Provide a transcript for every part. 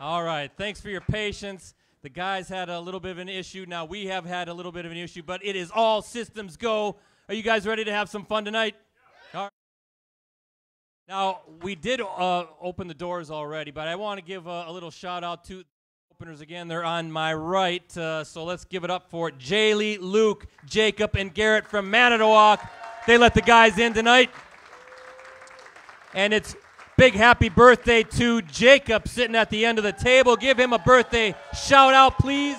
All right, thanks for your patience. The guys had a little bit of an issue. Now we have had a little bit of an issue, but it is all systems go. Are you guys ready to have some fun tonight? Yeah. All right. Now, we did open the doors already, but I want to give a little shout-out to the openers again. They're on my right, so let's give it up for Jaylee, Luke, Jacob, and Garrett from Manitowoc. They let the guys in tonight. And it's big happy birthday to Jacob sitting at the end of the table. Give him a birthday shout-out, please.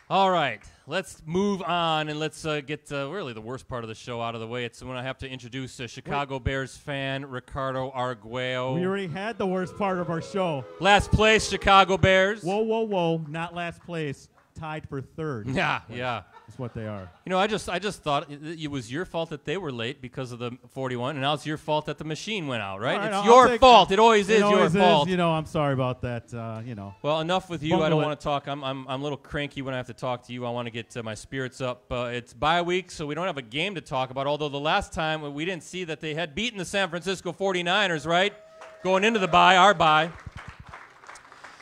All right. Let's move on, and let's get really the worst part of the show out of the way. It's when I have to introduce a Chicago Bears fan, Ricardo Arguello. We already had the worst part of our show. Last place, Chicago Bears. Whoa, whoa, whoa. Not last place. Tied for third. Yeah, yeah. That's what they are. You know, I just thought it was your fault that they were late because of the 41, and now it's your fault that the machine went out, right? It's your fault. It always is your fault. You know, I'm sorry about that, you know. Well, enough with you. I don't want to talk. I'm a little cranky when I have to talk to you. I want to get my spirits up. It's bye week, so we don't have a game to talk about, although the last time we didn't see that they had beaten the San Francisco 49ers, right? Going into the bye, our bye.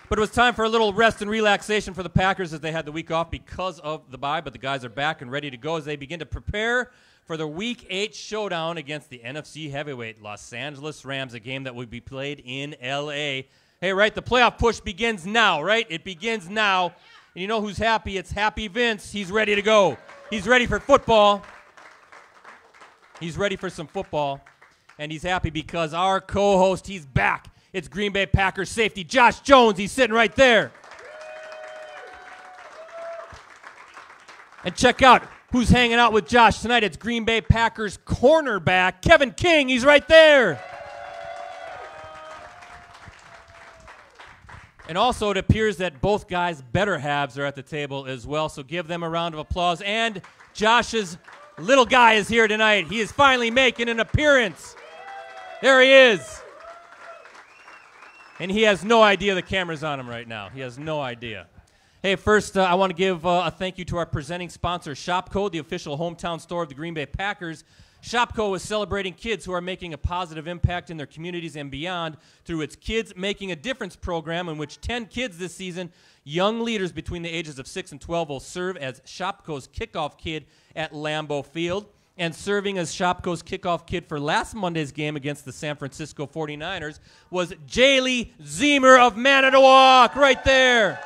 But it was time for a little rest and relaxation for the Packers as they had the week off because of the bye. But the guys are back and ready to go as they begin to prepare for the Week 8 showdown against the NFC heavyweight Los Angeles Rams, a game that will be played in L.A. Hey, right, the playoff push begins now, right? It begins now. And you know who's happy? It's Happy Vince. He's ready to go. He's ready for football. He's ready for some football. And he's happy because our co-host, he's back. It's Green Bay Packers safety Josh Jones. He's sitting right there. And check out who's hanging out with Josh tonight. It's Green Bay Packers cornerback Kevin King. He's right there. And also it appears that both guys' better halves are at the table as well, so give them a round of applause. And Josh's little guy is here tonight. He is finally making an appearance. There he is. And he has no idea the camera's on him right now. He has no idea. Hey, first, I want to give a thank you to our presenting sponsor, Shopko, the official hometown store of the Green Bay Packers. Shopko is celebrating kids who are making a positive impact in their communities and beyond through its Kids Making a Difference program, in which 10 kids this season, young leaders between the ages of 6 and 12, will serve as Shopko's kickoff kid at Lambeau Field. And serving as Shopko's kickoff kid for last Monday's game against the San Francisco 49ers was Jaylee Zemer of Manitowoc, right there.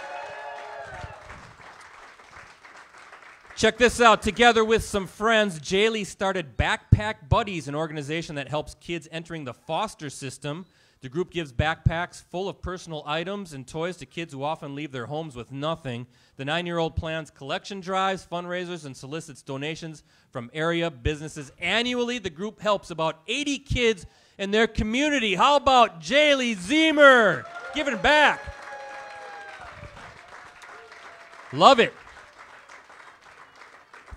Check this out. Together with some friends, Jaylee started Backpack Buddies, an organization that helps kids entering the foster system. The group gives backpacks full of personal items and toys to kids who often leave their homes with nothing. The 9-year-old plans collection drives, fundraisers, and solicits donations from area businesses. Annually, the group helps about 80 kids in their community. How about Jaylee Zemer giving back? Love it.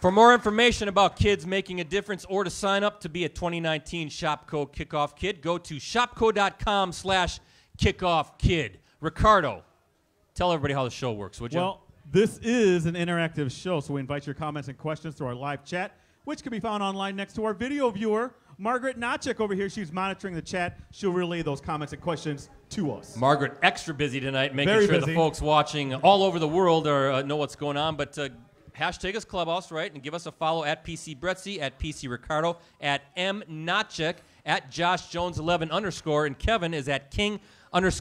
For more information about Kids Making a Difference or to sign up to be a 2019 Shopko Kickoff Kid, go to shopko.com/kickoffkid. Ricardo, tell everybody how the show works, would you? Well, this is an interactive show, so we invite your comments and questions through our live chat, which can be found online next to our video viewer, Margaret Nachik over here. She's monitoring the chat. She'll relay those comments and questions to us. Margaret, extra busy tonight, making Very sure busy. the folks watching all over the world are, know what's going on, but hashtag us Clubhouse, right? And give us a follow at PC Bretzi, at PC Ricardo, at M Nachik, at Josh Jones 11 _, and Kevin is at King _KEVVOO.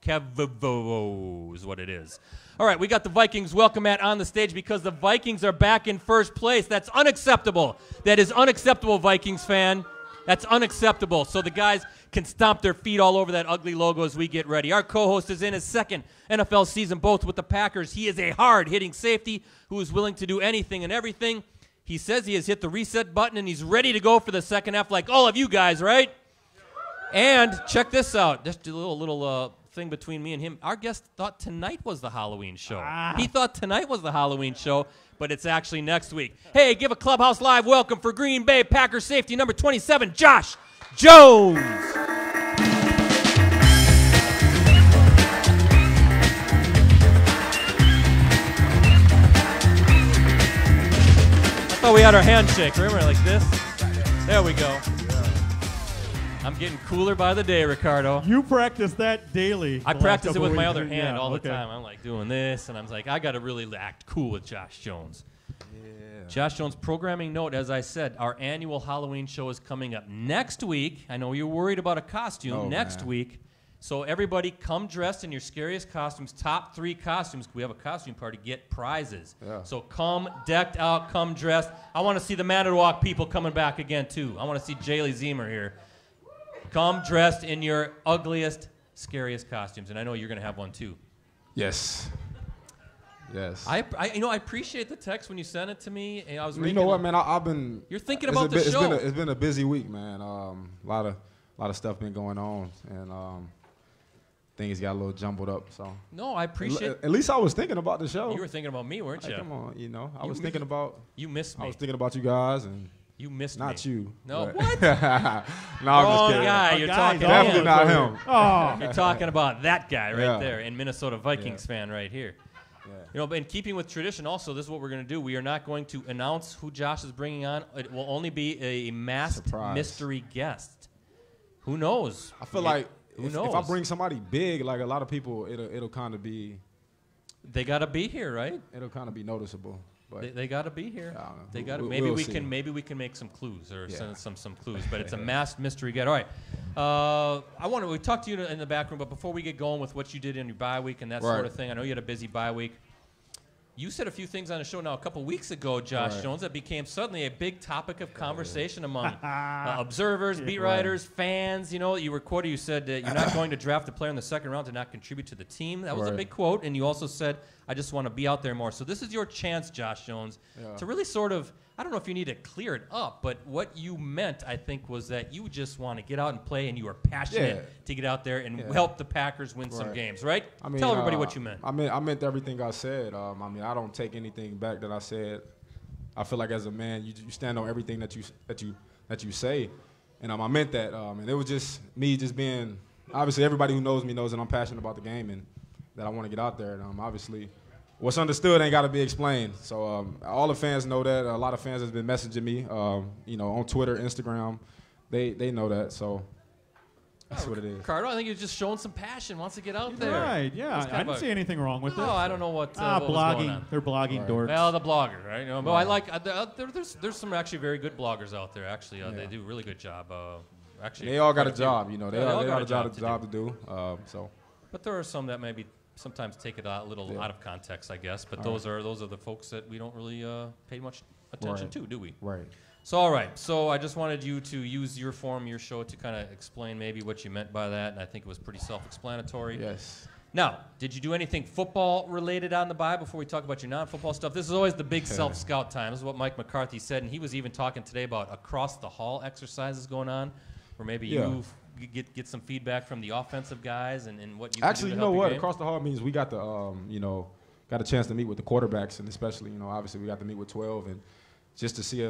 Kevivo is what it is. All right, we got the Vikings welcome mat on the stage because the Vikings are back in first place. That's unacceptable. That is unacceptable, Vikings fan. That's unacceptable. So the guys can stomp their feet all over that ugly logo as we get ready. Our co-host is in his second NFL season, both with the Packers. He is a hard-hitting safety who is willing to do anything and everything. He says he has hit the reset button, and he's ready to go for the second half like all of you guys, right? And check this out. Just a little thing between me and him. Our guest thought tonight was the Halloween show. He thought tonight was the Halloween show, but it's actually next week. Hey, give a Clubhouse Live welcome for Green Bay Packers safety number 27, Josh Jones. I thought we had our handshake. Remember, like this? There we go. I'm getting cooler by the day, Ricardo. You practice that daily. I practice it with my other weeks. hand Yeah, all the okay. time. I'm like doing this, and I'm like, I got to really act cool with Josh Jones. Yeah. Josh Jones, programming note, as I said, our annual Halloween show is coming up next week. I know you're worried about a costume next week. So everybody come dressed in your scariest costumes. Top 3 costumes. We have a costume party. Get prizes. Yeah. So come decked out, come dressed. I want to see the Manitowoc people coming back again, too. I want to see Jaylee Zemer here. Come dressed in your ugliest, scariest costumes. And I know you're going to have one, too. Yes. Yes. I appreciate the text when you sent it to me. And I was you know what, man? I've been. You're thinking about the show. It's been a busy week, man. A lot of stuff been going on, and things got a little jumbled up. So. No, I appreciate. At least I was thinking about the show. You were thinking about me, weren't you? Hey, come on, I was thinking about. You missed me. I was thinking about you guys, and. You missed me. Not you. No, but. what? No, I'm Wrong just kidding. guy. You're talking Definitely not him. Oh. You're talking about that guy right Yeah. there, and Minnesota Vikings fan right here. Yeah. You know, but in keeping with tradition, also, this is what we're going to do. We are not going to announce who Josh is bringing on. It will only be a masked Surprise. mystery guest. Who knows? I feel like who if knows? I bring somebody big, like a lot of people, it'll kind of be. They got to be here, right? It'll kind of be noticeable. But They got to be here. I don't know. They got to. We'll Maybe see. Maybe we can make some clues or Yeah. send some clues. But it's a masked mystery guest. All right. We talked to you in the back room, but before we get going with what you did in your bye week and that sort of thing, I know you had a busy bye week. You said a few things on the show now a couple weeks ago, Josh Jones, that became suddenly a big topic of conversation among observers, beat writers, fans. You know, you were quoted. You said that you're not going to draft a player in the second round to not contribute to the team. That was a big quote. And you also said, I just want to be out there more. So this is your chance, Josh Jones, to really sort of, I don't know if you need to clear it up, but what you meant, I think, was that you just want to get out and play, and you are passionate to get out there and help the Packers win some games, right? I mean, tell everybody what you meant. I meant everything I said. I mean, I don't take anything back that I said. I feel like as a man, you stand on everything that you say, and I meant that. And it was just me just being. Obviously, everybody who knows me knows that I'm passionate about the game and that I want to get out there. And obviously, what's understood ain't got to be explained. So all the fans know that. A lot of fans have been messaging me, on Twitter, Instagram. They know that. So that's what it is. Ricardo, I think you're just showing some passion. Wants to get out there. Right, yeah. I didn't see anything wrong with it. No, I don't know what was going blogging. on. They're blogging dorks. Well, the blogger, right? You know, but I like there's some actually very good bloggers out there. Actually, they do a really good job. Actually, they all got a job. They all got a job to do. But there are some that maybe sometimes take it a little out of context, I guess. But those are the folks that we don't really pay much attention to, do we? Right. So, all right. So I just wanted you to use your forum, your show, to kind of explain maybe what you meant by that, and I think it was pretty self-explanatory. Yes. Now, did you do anything football-related on the bye before we talk about your non-football stuff? This is always the big self-scout time. This is what Mike McCarthy said, and he was even talking today about across-the-hall exercises going on, where maybe you get some feedback from the offensive guys and what you actually, can do to you know help what? your game. Across the hall means we got the got a chance to meet with the quarterbacks, and especially obviously we got to meet with 12 and just to see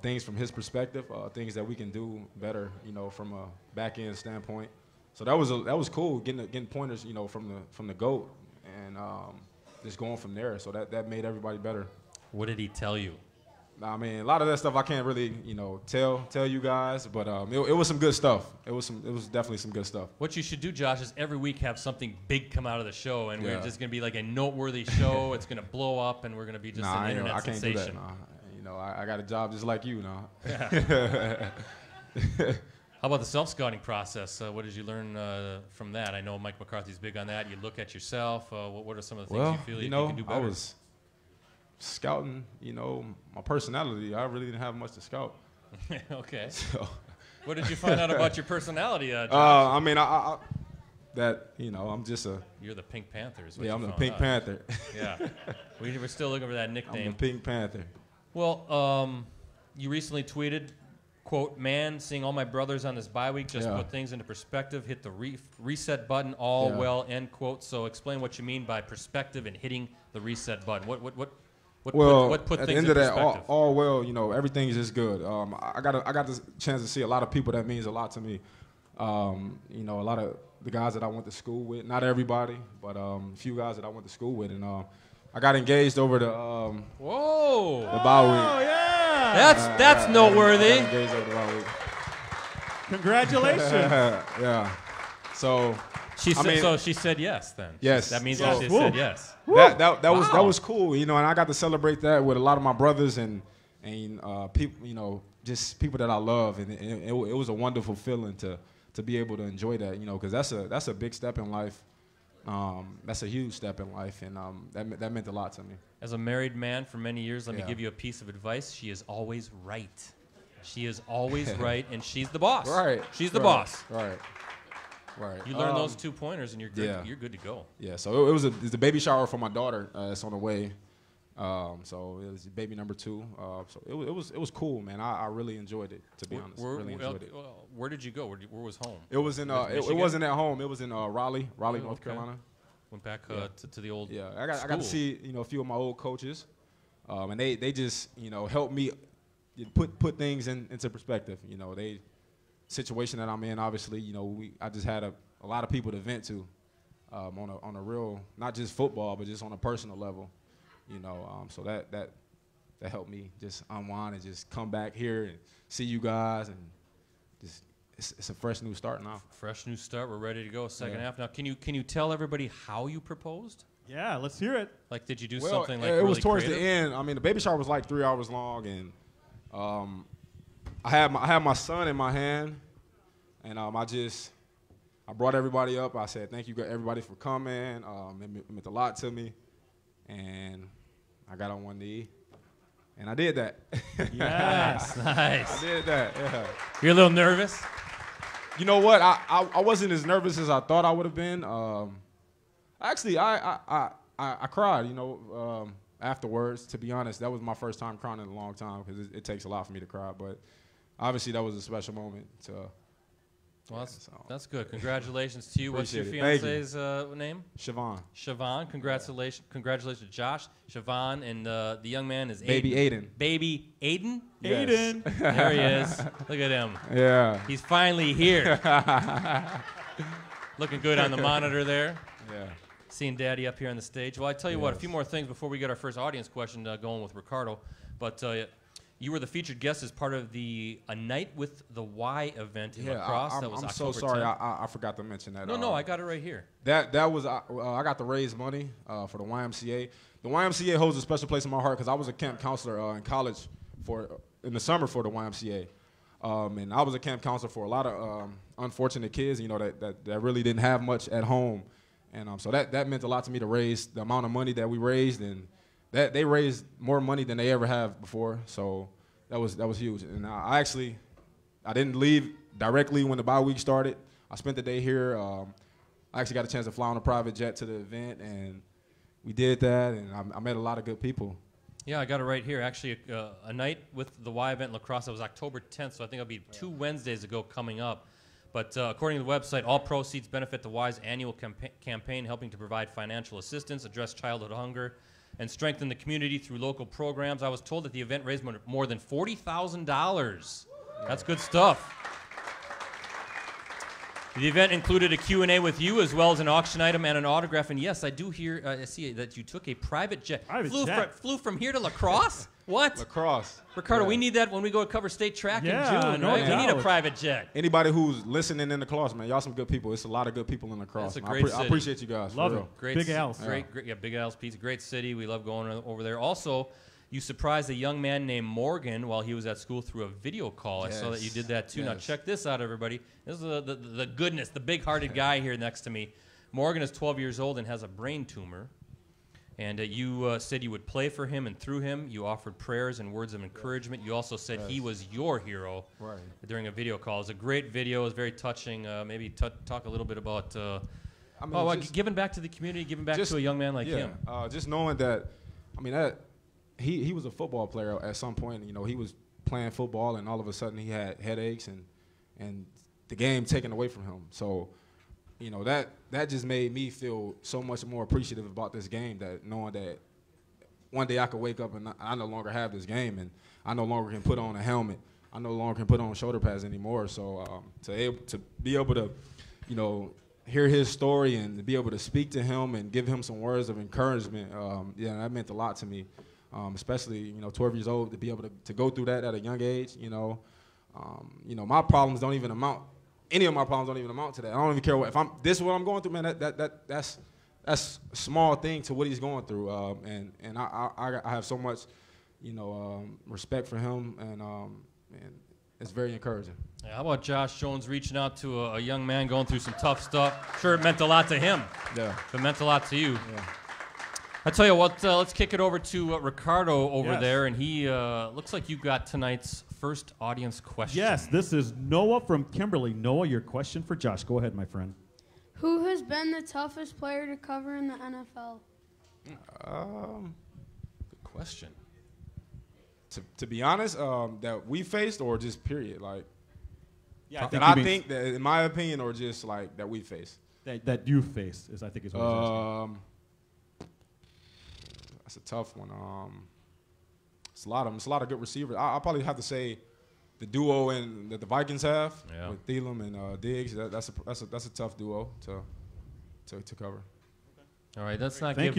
things from his perspective, things that we can do better, from a back end standpoint. So that was cool getting pointers, from the GOAT and just going from there. So that made everybody better. What did he tell you? I mean, a lot of that stuff I can't really, tell you guys, but it was some good stuff. It was definitely some good stuff. What you should do, Josh, is every week have something big come out of the show, and we're just going to be like a noteworthy show. It's going to blow up, and we're going to be just an internet sensation. I can't do that. I got a job just like you now. Yeah. How about the self-scouting process? What did you learn from that? I know Mike McCarthy's big on that. You look at yourself. What are some of the things you feel you can do better? I was scouting, my personality. I really didn't have much to scout. Okay. So, what did you find out about your personality, Josh? I mean, I'm just a. You're the Pink Panther. I'm the Pink Panther. Yeah. We're still looking for that nickname. I'm the Pink Panther. Well, you recently tweeted, quote, "Man, seeing all my brothers on this bye week just put things into perspective. Hit the reset button. All well." End quote. So explain what you mean by perspective and hitting the reset button. What put at things the end in of that, perspective? all well, everything is just good. I got the chance to see a lot of people. That means a lot to me. A lot of the guys that I went to school with. Not everybody, but a few guys that I went to school with, and I got engaged over the Whoa! the bye week. Oh yeah! That's noteworthy. I got engaged over the bye week. Congratulations. Yeah. So She said, I mean, so she said yes then. Yes. That means Yes. she Woo. said yes. That was cool, and I got to celebrate that with a lot of my brothers and people, just people that I love, and it was a wonderful feeling to be able to enjoy that, because that's a big step in life. That's a huge step in life, and that meant a lot to me. As a married man for many years, let me give you a piece of advice. She is always right. She is always right, and she's the boss. Right. She's the boss. Right. You learn those 2 pointers, and you're good. Yeah. You're good to go. Yeah. So it's a baby shower for my daughter. It's on the way. So it was baby number 2. So it was cool, man. I really enjoyed it, to be honest. Really enjoyed it. Where did you go? Where was home? It was in it wasn't at home. It was in Raleigh, North Carolina. Went back to the old. Yeah, I got to see a few of my old coaches, and they just helped me put things into perspective. They situation that I'm in. Obviously, I just had a lot of people to vent to, on a real, not just football, but just on a personal level. So that helped me just unwind and just come back here and see you guys, and just it's a fresh new start now. Fresh new start. We're ready to go. Second half now. Can you tell everybody how you proposed? Yeah, let's hear it. Like, did you do something like it really was towards creative? the end. I mean, the baby shower was like 3 hours long, and I had my son in my hand, and I brought everybody up. I said thank you everybody for coming. It meant a lot to me, and I got on one knee, and I did that. Yes. Nice. I did that. Yeah. You're a little nervous? You know what? I wasn't as nervous as I thought I would have been. Actually, I cried. Afterwards. To be honest, that was my first time crying in a long time, because it takes a lot for me to cry. But obviously, that was a special moment. Well, that's good. Congratulations to you. What's your Appreciate it. fiance's name? Siobhan. Siobhan. Congratulations to Josh, Siobhan, and the young man is Baby Aiden. Baby Aiden? Yes. Aiden. There he is. Look at him. Yeah. He's finally here. Looking good on the monitor there. Yeah. Seeing Daddy up here on the stage. Well, I tell you what, a few more things before we get our first audience question going with Ricardo. But you were the featured guest as part of A Night with the Y event in La Crosse. That was I'm October so sorry. 10th. I forgot to mention that. No, I got it right here. That was I got to raise money for the YMCA. The YMCA holds a special place in my heart because I was a camp counselor in college in the summer for the YMCA, and I was a camp counselor for a lot of unfortunate kids, that really didn't have much at home, and so that meant a lot to me to raise the amount of money that we raised, and that they raised more money than they ever have before. So that was huge, and I didn't leave directly when the bye week started. I spent the day here. I actually got a chance to fly on a private jet to the event, and we did that, and I met a lot of good people. Yeah, I got it right here. Actually, A Night with the Y event in La Crosse, that was October 10th, so I think it'll be 2 Wednesdays ago coming up. But according to the website, all proceeds benefit the Y's annual campaign helping to provide financial assistance, address childhood hunger, and strengthen the community through local programs. I was told that the event raised more than $40,000. That's good stuff. The event included a Q&A with you, as well as an auction item and an autograph. And yes, I do hear, I see that you took a private jet. Flew from here to La Crosse? What? La Crosse. Ricardo, Yeah. we need that when we go cover state track in Yeah, June, no right? We need a doubt. private jet. Anybody who's listening in the cross, man, y'all some good people. It's a lot of good people in the cross. That's a great I city. appreciate you guys. Love for it. real. Great Big Al's. Great, yeah, Big Al's Pizza. Great city. We love going over there. Also, you surprised a young man named Morgan while he was at school through a video call. I saw that you did that too. Now Yes. check this out, everybody. This is the goodness, the big-hearted guy here next to me. Morgan is 12 years old and has a brain tumor. And you said you would play for him and through him. You offered prayers and words of encouragement. You also said he was your hero during a video call. It was a great video. It was very touching. Maybe talk a little bit about giving back to the community, giving back to a young man like him. Just knowing that, that he was a football player at some point. He was playing football, and all of a sudden he had headaches and the game taken away from him. So, that just made me feel so much more appreciative about this game, that knowing that one day I could wake up and I no longer have this game, and I no longer can put on a helmet. I no longer can put on shoulder pads anymore. So to be able to, hear his story and to be able to speak to him and give him some words of encouragement, that meant a lot to me. Especially 12 years old, to be able to go through that at a young age, You know, my problems don't even amount. Any of my problems don't even amount to that. I don't even care if this is what I'm going through, man. That's a small thing to what he's going through. And I have so much, you know, respect for him, and it's very encouraging. Yeah, how about Josh Jones reaching out to a young man going through some tough stuff? Sure, it meant a lot to him. Yeah. It meant a lot to you. Yeah. I tell you what, let's kick it over to Ricardo over Yes. there, and he looks like you got tonight's first audience question. Yes, this is Noah from Kimberly. Noah, your question for Josh. Go ahead, my friend. Who has been the toughest player to cover in the NFL? Good question. To be honest, that we faced, or just period, like Yeah, I think that in my opinion, or just like that we faced. that you faced is, I think, is what he's asking. That's a tough one. It's a lot of them. It's a lot of good receivers. I'll probably have to say the duo that the Vikings have with Thielen and Diggs. That's a tough duo to cover. All right, let's not give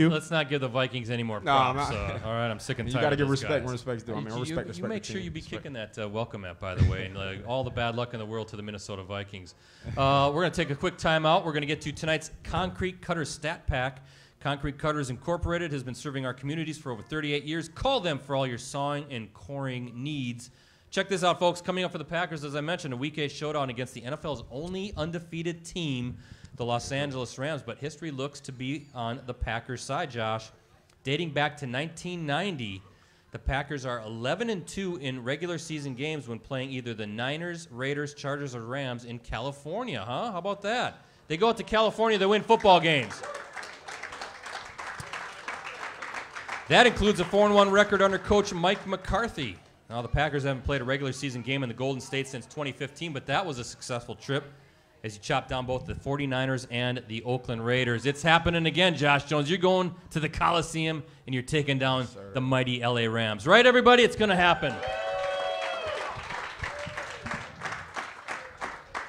the Vikings any more No, props. All right, I'm sick and tired. You got to of give this, respect guys. when respect's due. I mean, respect. You make sure you be kicking that welcome at, by the way, and all the bad luck in the world to the Minnesota Vikings. We're going to take a quick timeout. We're going to get to tonight's Concrete Cutters Stat Pack. Concrete Cutters Incorporated has been serving our communities for over 38 years. Call them for all your sawing and coring needs. Check this out, folks. Coming up for the Packers, as I mentioned, a Week 8 showdown against the NFL's only undefeated team, the Los Angeles Rams. But history looks to be on the Packers' side, Josh. Dating back to 1990, the Packers are 11-2 in regular season games when playing either the Niners, Raiders, Chargers, or Rams in California. Huh? How about that? They go out to California, they win football games. That includes a 4-1 record under coach Mike McCarthy. Now, the Packers haven't played a regular season game in the Golden State since 2015, but that was a successful trip as you chopped down both the 49ers and the Oakland Raiders. It's happening again, Josh Jones. You're going to the Coliseum, and you're taking down the mighty L.A. Rams. Right, everybody? It's going to happen.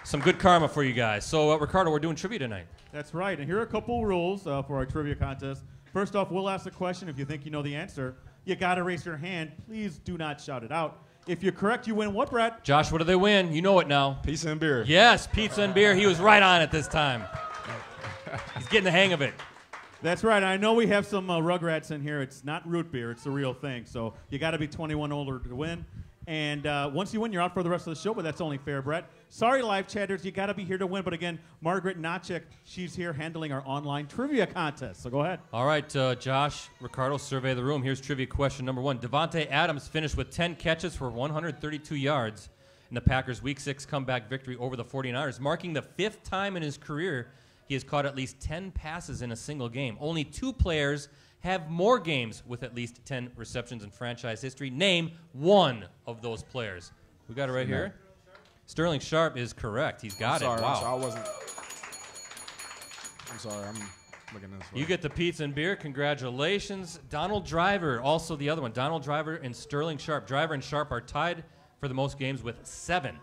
Some good karma for you guys. So, Ricardo, we're doing trivia tonight. That's right. And here are a couple rules for our trivia contest. First off, we'll ask a question. If you think you know the answer, you got to raise your hand. Please do not shout it out. If you're correct, you win what, Brett? Josh, what do they win? You know it now. Pizza and beer. Yes, pizza and beer. He was right on it this time. He's getting the hang of it. That's right. I know we have some Rugrats in here. It's not root beer. It's the real thing. So you got to be 21 older to win. And once you win, you're out for the rest of the show, but that's only fair, Brett. Sorry, live chatters, you got to be here to win. But again, Margaret Nachik, she's here handling our online trivia contest. So go ahead. All right, Josh, Ricardo, survey the room. Here's trivia question number 1. Devontae Adams finished with 10 catches for 132 yards in the Packers' Week 6 comeback victory over the 49ers, marking the 5th time in his career he has caught at least 10 passes in a single game. Only 2 players have more games with at least 10 receptions in franchise history. Name one of those players. We got it right here. Sterling Sharp is correct. He's got it. Wow. I'm sorry. I'm looking at this. You get the pizza and beer. Congratulations. Donald Driver, also the other one. Donald Driver and Sterling Sharp. Driver and Sharp are tied for the most games with 7.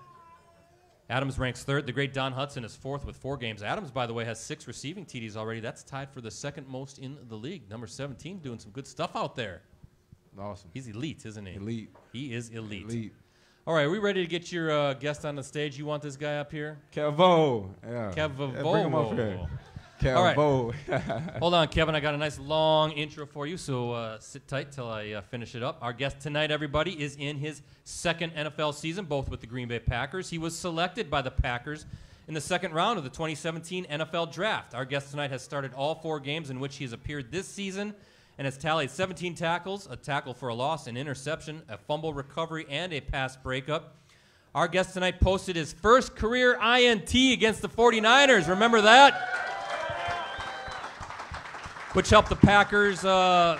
Adams ranks 3rd. The great Don Hudson is 4th with 4 games. Adams, by the way, has 6 receiving TDs already. That's tied for the 2nd most in the league. Number 17 doing some good stuff out there. Awesome. He's elite, isn't he? Elite. He is elite. Elite. All right, are we ready to get your guest on the stage? You want this guy up here? Kevo. Yeah. Kevo. Yeah, bring him up here. Kevo. All right. Hold on, Kevin. I got a nice long intro for you, so sit tight till I finish it up. Our guest tonight, everybody, is in his 2nd NFL season, both with the Green Bay Packers. He was selected by the Packers in the 2nd round of the 2017 NFL Draft. Our guest tonight has started all 4 games in which he has appeared this season and has tallied 17 tackles, a tackle for a loss, an interception, a fumble recovery, and a pass breakup. Our guest tonight posted his first career INT against the 49ers. Remember that? Which helped the Packers, the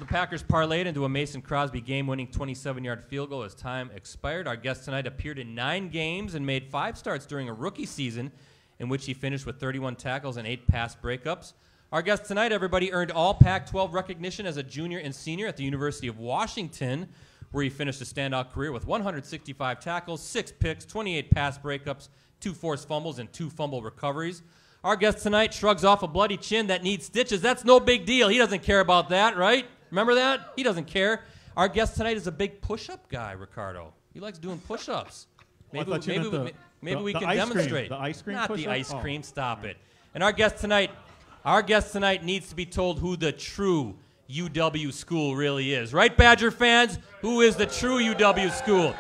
Packers parlayed into a Mason Crosby game-winning 27-yard field goal as time expired. Our guest tonight appeared in 9 games and made 5 starts during a rookie season in which he finished with 31 tackles and 8 pass breakups. Our guest tonight, everybody, earned all Pac-12 recognition as a junior and senior at the University of Washington, where he finished a standout career with 165 tackles, 6 picks, 28 pass breakups, 2 forced fumbles, and 2 fumble recoveries. Our guest tonight shrugs off a bloody chin that needs stitches. That's no big deal. He doesn't care about that, right? Remember that? He doesn't care. Our guest tonight is a big push-up guy, Ricardo. He likes doing push-ups. Maybe, thought you meant maybe we the can ice demonstrate. cream. The ice cream Not push-up? the ice Oh. cream. Stop it. And our guest tonight needs to be told who the true UW school really is. Right, Badger fans? Who is the true UW school?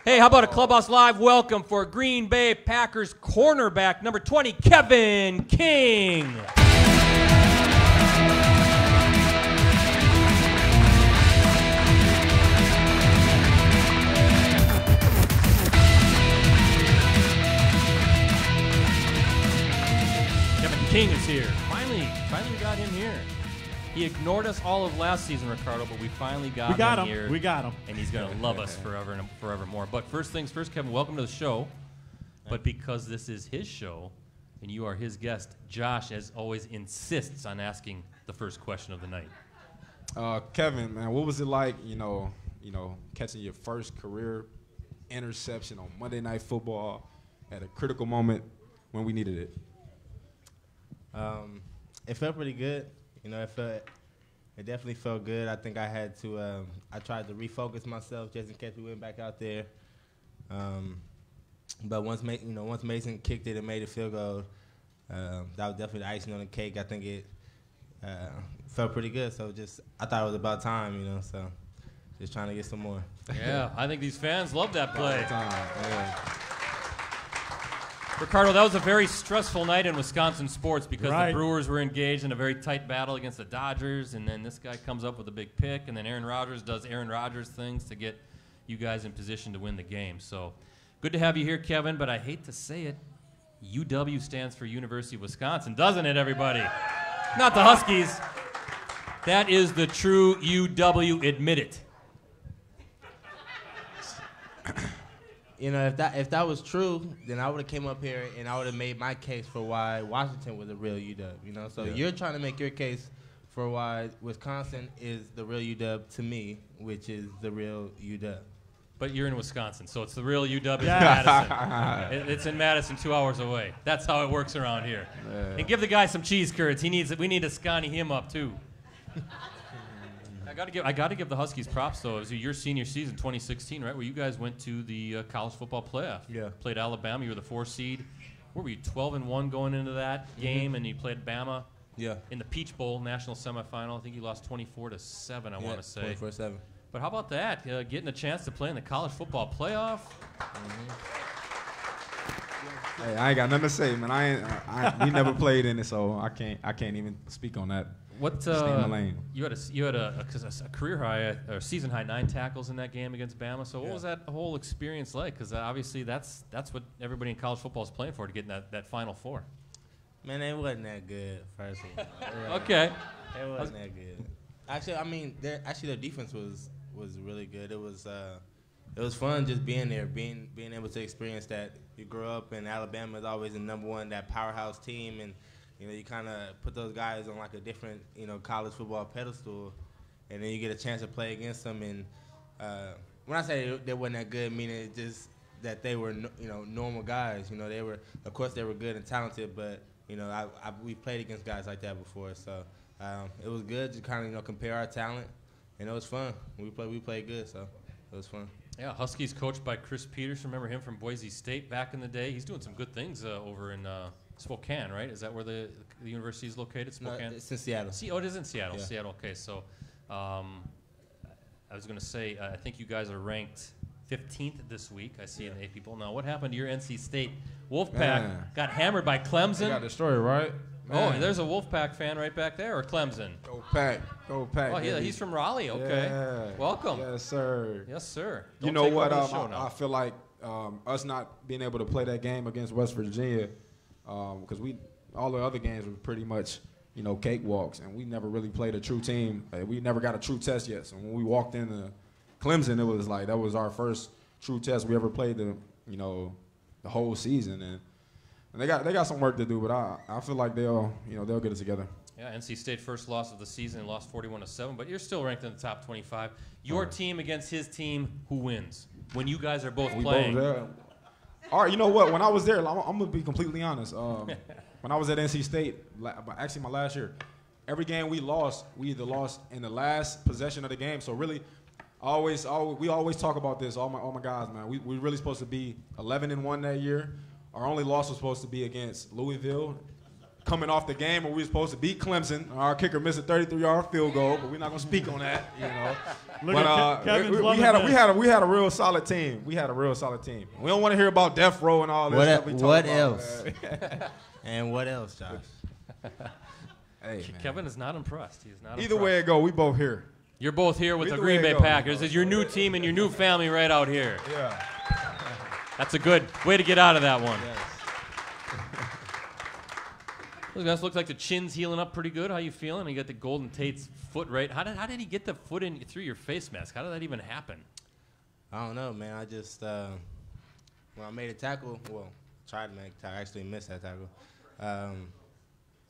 Hey, how about a Clubhouse Live welcome for Green Bay Packers cornerback number 20, Kevin King. Kevin King is here. Finally we got him here. He ignored us all of last season, Ricardo, but we finally got him here. We got him. And he's going to love us forever and forevermore. But first things first, Kevin, welcome to the show. But because this is his show and you are his guest, Josh, as always, insists on asking the first question of the night. Kevin, man, what was it like, catching your first career interception on Monday Night Football at a critical moment when we needed it? It felt pretty good. It definitely felt good. I think I had to. I tried to refocus myself just in case we went back out there. But once Mason kicked it and made a field goal, that was definitely the icing on the cake. I think it felt pretty good. So I thought it was about time. So just trying to get some more. Yeah, I think these fans love that play. Yeah. Ricardo, that was a very stressful night in Wisconsin sports because Right. the Brewers were engaged in a very tight battle against the Dodgers, and then this guy comes up with a big pick, and then Aaron Rodgers does Aaron Rodgers things to get you guys in position to win the game. So good to have you here, Kevin, but I hate to say it, UW stands for University of Wisconsin, doesn't it, everybody? Not the Huskies. That is the true UW, admit it. If that was true, then I would have came up here and I would have made my case for why Washington was a real UW. So you're trying to make your case for why Wisconsin is the real UW to me, which is the real UW. But you're in Wisconsin, so it's the real UW in Yeah. Madison. It's in Madison, 2 hours away. That's how it works around here. Yeah. And give the guy some cheese curds. We need to scotty him up too. I got to give the Huskies props though. It was your senior season, 2016, right, where you guys went to the college football playoff. Yeah. Played Alabama. You were the 4 seed. Where were you, 12-1 going into that game, and you played Bama. Yeah. In the Peach Bowl national semifinal. I think you lost 24-7. I want to say. 24-7. But how about that? Getting a chance to play in the college football playoff. Hey, I ain't got nothing to say, man. We never played in it, so I can't even speak on that. What Stay in my lane. you had a career high or season high 9 tackles in that game against Bama. So what was that whole experience like? Because obviously that's what everybody in college football is playing for, to get in that Final Four. Man, it wasn't that good, first of all. Okay. It wasn't that good. Actually, their defense was really good. It was fun just being there, being able to experience that. You grow up in Alabama is always the number one, that powerhouse team, and you kind of put those guys on like a different college football pedestal, and then you get a chance to play against them. And when I say they wasn't that good, meaning just that they were normal guys. They were, of course, they were good and talented, but we played against guys like that before, so it was good to kind of compare our talent, and it was fun. We played good, so it was fun. Yeah, Huskies coached by Chris Peters. Remember him from Boise State back in the day? He's doing some good things over in Spokane, right? Is that where the university is located? Spokane? No, it's in Seattle. It is in Seattle. Yeah. Seattle. Okay, so I was going to say I think you guys are ranked 15th this week. I see in the 8 people. Now, what happened to your NC State Wolfpack? Man. Got hammered by Clemson. You got destroyed, right? Oh, Man. there's a Wolfpack fan right back there, or Clemson? Go Pack. Go Pack. Oh, baby. he's from Raleigh. Okay. Yeah. Welcome. Yes, sir. Yes, sir. You Don't know take what? over the show now. I feel like us not being able to play that game against West Virginia, because all the other games were pretty much, cakewalks, and we never really played a true team. We never got a true test yet. So when we walked into Clemson, it was like that was our first true test we ever played the whole season, and they got some work to do, but I feel like they'll get it together. Yeah, NC State first loss of the season, lost 41-7, but you're still ranked in the top 25. Your team against his team, who wins? When you guys are both playing. Both there. All right, you know what? When I was there, I'm gonna be completely honest. When I was at NC State, actually my last year, every game we lost, we either lost in the last possession of the game. So really, we always talk about this. All my guys, man. We really supposed to be 11-1 that year. Our only loss was supposed to be against Louisville. Coming off the game where we were supposed to beat Clemson, our kicker missed a 33-yard field goal, but we're not gonna speak on that, you know. We had a real solid team. We don't want to hear about death row and all this stuff. What else? And what else, Josh? Hey, man. Kevin is not impressed. He's not. Either way it go, we both here. You're both here with Either the Green way Bay it go. Packers. This is your new team and your new family right out here. Yeah. That's a good way to get out of that one. Yes. Those guys look like the chin's healing up pretty good. How you feeling? You got the Golden Tate's foot right. How did he get the foot in through your face mask? How did that even happen? I don't know, man. I just when I made a tackle, tried to make a tackle. I actually missed that tackle.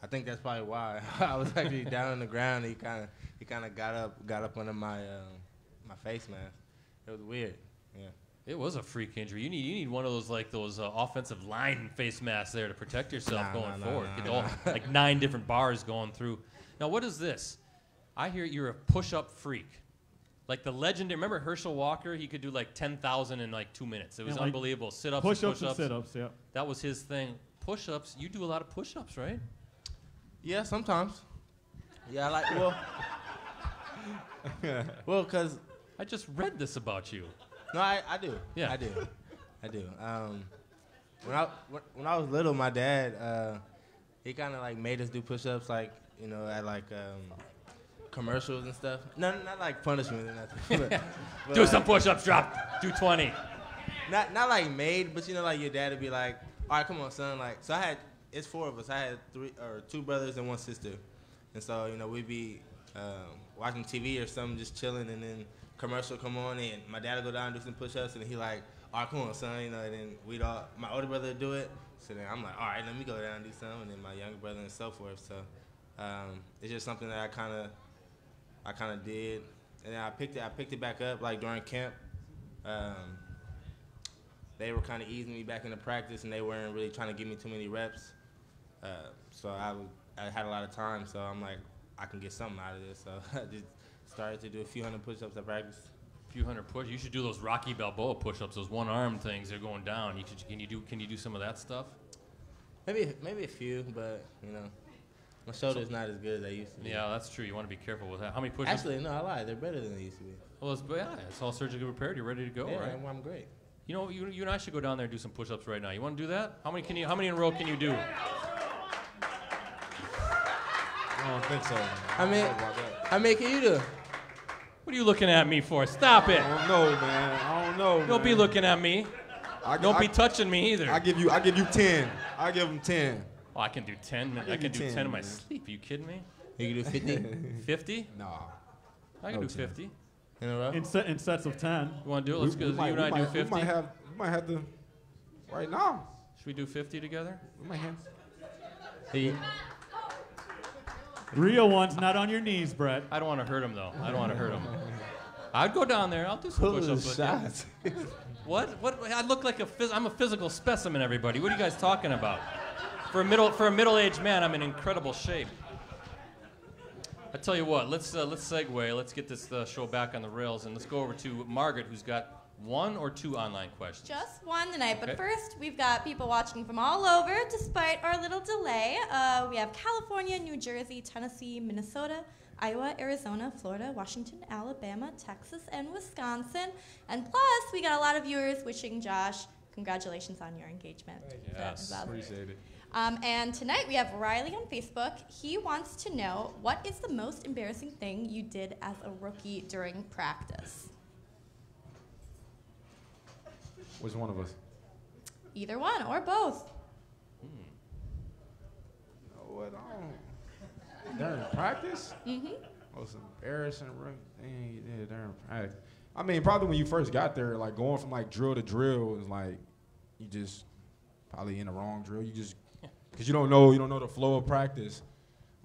I think that's probably why I was actually down on the ground. He kind of got up under my my face mask. It was weird. Yeah. It was a freak injury. You need one of those offensive line face masks there to protect yourself going forward. Like 9 different bars going through. Now, what is this? I hear you're a push-up freak. Like the legendary. Remember Herschel Walker? He could do like 10,000 in like 2 minutes. It was unbelievable. Sit-ups, Push-ups push-ups. and sit-ups, yeah. That was his thing. Push-ups. You do a lot of push-ups, right? Yeah, sometimes. Yeah, well, because I just read this about you. no, I do. Yeah. I do. When I was little, my dad he kind of like made us do push-ups, like at like commercials and stuff. No, not like punishment or nothing. but Do some push-ups. Drop. Do 20. Not like made, but like your dad would be like, all right, come on, son. Like, so it's 4 of us. I had 2 brothers and 1 sister, and so we'd be watching TV or something, just chilling, and then commercial come on, and my dad would go down and do some push-ups, and he like, all right, come on, son, and then my older brother would do it, so then I'm like, all right, let me go down and do some, and then my younger brother and so forth. So it's just something that I kind of did, and then I picked it back up like during camp. They were kind of easing me back into practice, and they weren't really trying to give me too many reps. So I had a lot of time, so I'm like, I can get something out of this. So I just started to do a few hundred push-ups at practice. A few hundred push. You should do those Rocky Balboa push-ups. Those one-arm things. They're going down. Can you do some of that stuff? Maybe a few, but my shoulder's not as good as they used to be. Yeah, that's true. You want to be careful with that. How many push-ups? Actually, no, I lied. They're better than they used to be. Well, it's all surgically repaired. You're ready to go, Yeah, right? I'm great. You and I should go down there and do some push-ups right now. You want to do that? How many in a row can you do? I don't think so. How many can you do? What are you looking at me for? Stop it. I don't know, man. I don't know. Don't be looking at me. Don't be touching me either. I give you 10. I give him 10. Oh, I can do 10. I can do 10 in my sleep. Are you kidding me? You can do 50 50? Nah. I can do 50. in a row? In sets of 10. You want to do it? Let's go. You and I do 50. We might have to right now. Should we do 50 together? We might have. Real ones, not on your knees, Brett. I don't want to hurt him, though. I'd go down there. I'll do some push-ups with you. What? I look like I'm a physical specimen, everybody. What are you guys talking about? For a middle-aged man, I'm in incredible shape. I tell you what, let's segue. Let's get this show back on the rails, and let's go over to Margaret, who's got 1 or 2 online questions. Just 1 tonight, but Okay. first we've got people watching from all over despite our little delay. We have California, New Jersey, Tennessee, Minnesota, Iowa, Arizona, Florida, Washington, Alabama, Texas, and Wisconsin. And plus, we got a lot of viewers wishing Josh congratulations on your engagement. Yes, Appreciate it. And tonight we have Riley on Facebook. He wants to know, what is the most embarrassing thing you did as a rookie during practice? Which one of us? Either one or both. You know what? During practice? Mm-hmm. Most embarrassing thing you did during practice. I mean, probably when you first got there, like going from like drill to drill was like you just probably in the wrong drill. You just because you don't know the flow of practice.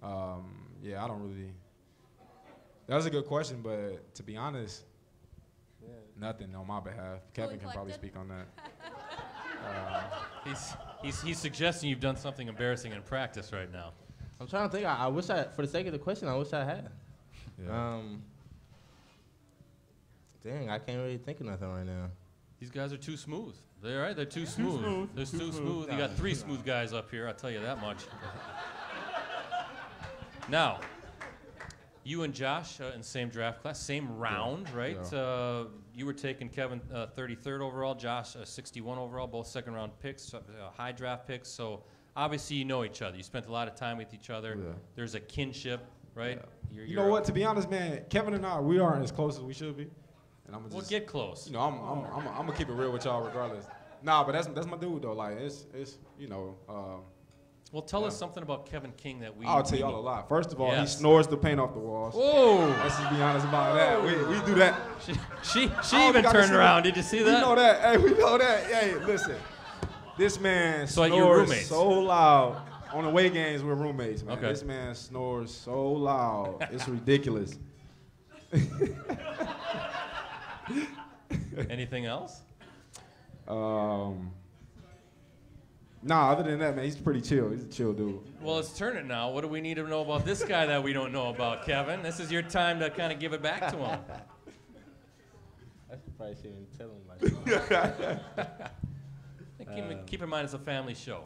Yeah, I don't really. That was a good question, but to be honest, nothing on my behalf. Kevin can probably speak on that. He's suggesting you've done something embarrassing in practice right now. I'm trying to think. I wish for the sake of the question, I wish I had. Yeah. Dang, I can't really think of nothing right now. These guys are too smooth. They're right. They're too smooth. They're too smooth. You got 3 smooth guys up here. I'll tell you that much. Now, you and Josh in the same draft class, same round, right? Yeah. You were taking Kevin 33rd overall, Josh 61 overall, both second-round picks, high draft picks. So obviously you know each other. You spent a lot of time with each other. Yeah. There's a kinship, right? Yeah. You know what? To be honest, man, Kevin and I, we aren't as close as we should be. And I'm We'll get close. You know, I'm gonna keep it real with y'all regardless. Nah, but that's my dude though. Like it's you know. Well, tell us something about Kevin King that we. I'll tell y'all a lot. First of all, Yes. he snores the paint off the walls. Whoa! Let's just be honest about that. We do that. She even turned around. Did you see that? We know that. Hey, we know that. Hey, listen. This man So you're snores roommates? so loud. On the away games, we're roommates, man. Okay. This man snores so loud. It's ridiculous. Anything else? Nah, other than that, man, he's pretty chill. He's a chill dude. Well, let's turn it now. What do we need to know about this guy that we don't know about, Kevin? This is your time to kind of give it back to him. I should probably shouldn't tell him like Keep in mind it's a family show.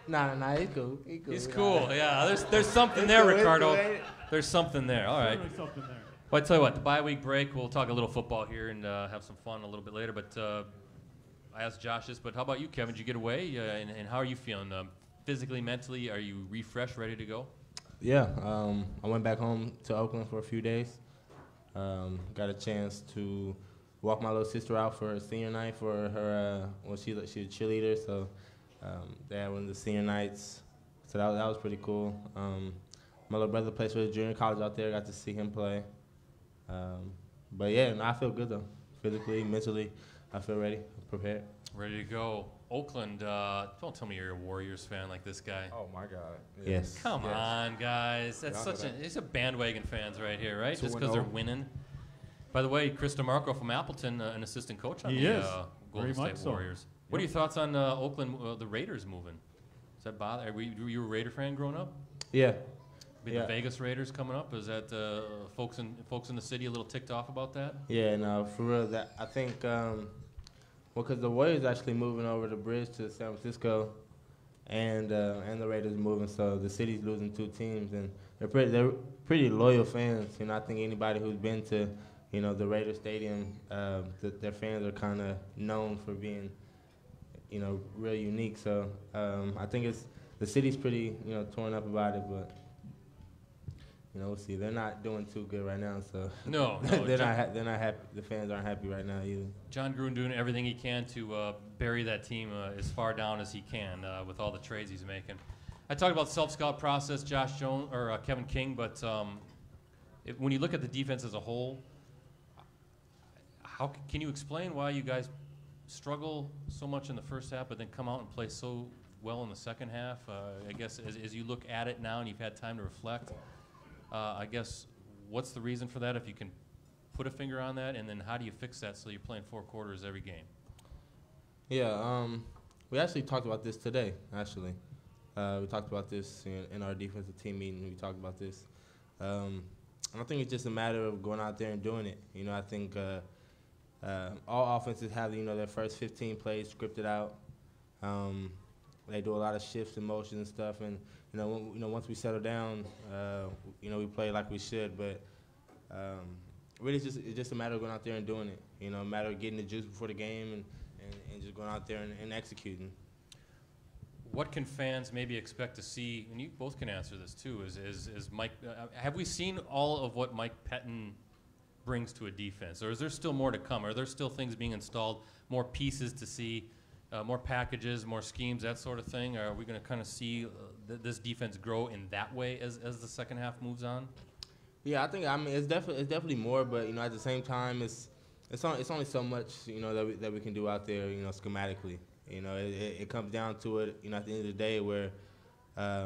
Nah, he's cool. He's cool. Yeah, there's something there, Ricardo. There's something there. All right. Certainly something there. Well, I tell you what, the bye-week break, we'll talk a little football here and have some fun a little bit later. But I asked Josh this, but how about you, Kevin? Did you get away? And how are you feeling? Physically, mentally, are you refreshed, ready to go? Yeah, I went back home to Oakland for a few days. Got a chance to walk my little sister out for her senior night for her, she's a cheerleader, so they had one of the senior nights. So that was pretty cool. My little brother plays for the junior college out there. Got to see him play. But yeah, no, I feel good though. Physically, mentally, I feel ready, prepared. Ready to go. Oakland, don't tell me you're a Warriors fan like this guy. Oh my God. Yes. Come on, guys. That's these are bandwagon fans right here, right? Just because they're winning. By the way, Chris DeMarco from Appleton, an assistant coach on the Golden State Warriors. What are your thoughts on Oakland, the Raiders moving? Does that bother? Were you a Raider fan growing up? Yeah. The Vegas Raiders coming up. Is that folks in the city a little ticked off about that? Yeah, no, for real. That I think, because the Warriors actually moving over the bridge to San Francisco, and the Raiders moving, so the city's losing 2 teams, and they're pretty loyal fans. You know, I think anybody who's been to, you know, the Raiders Stadium, their fans are kind of known for being, you know, real unique. So I think the city's pretty, you know, torn up about it, but. You know, we'll see. They're not doing too good right now, so No, they're not happy. The fans aren't happy right now either. John Gruden doing everything he can to bury that team as far down as he can with all the trades he's making. I talked about self-scout process, Josh Jones or Kevin King, but when you look at the defense as a whole, how can you explain why you guys struggle so much in the first half, but then come out and play so well in the second half? I guess as you look at it now and you've had time to reflect. I guess, what's the reason for that, if you can put a finger on that, and then how do you fix that so you're playing 4 quarters every game? Yeah, we actually talked about this today, actually. We talked about this in our defensive team meeting. We talked about this. And I think it's just a matter of going out there and doing it. You know, I think all offenses have, you know, their first 15 plays scripted out. They do a lot of shifts and motions and stuff, and once we settle down, we play like we should. But really, it's just a matter of going out there and doing it. You know, a matter of getting the juice before the game and just going out there and executing. What can fans maybe expect to see? And you both can answer this too. Is Mike? Have we seen all of what Mike Pettin brings to a defense, or is there still more to come? Are there still things being installed, more pieces to see? More packages, more schemes, that sort of thing? Are we going to kind of see this defense grow in that way as the second half moves on? Yeah, I mean it's definitely more, but you know, at the same time, it's only so much, you know, that we can do out there, you know, schematically. You know, it comes down to it, you know, at the end of the day, where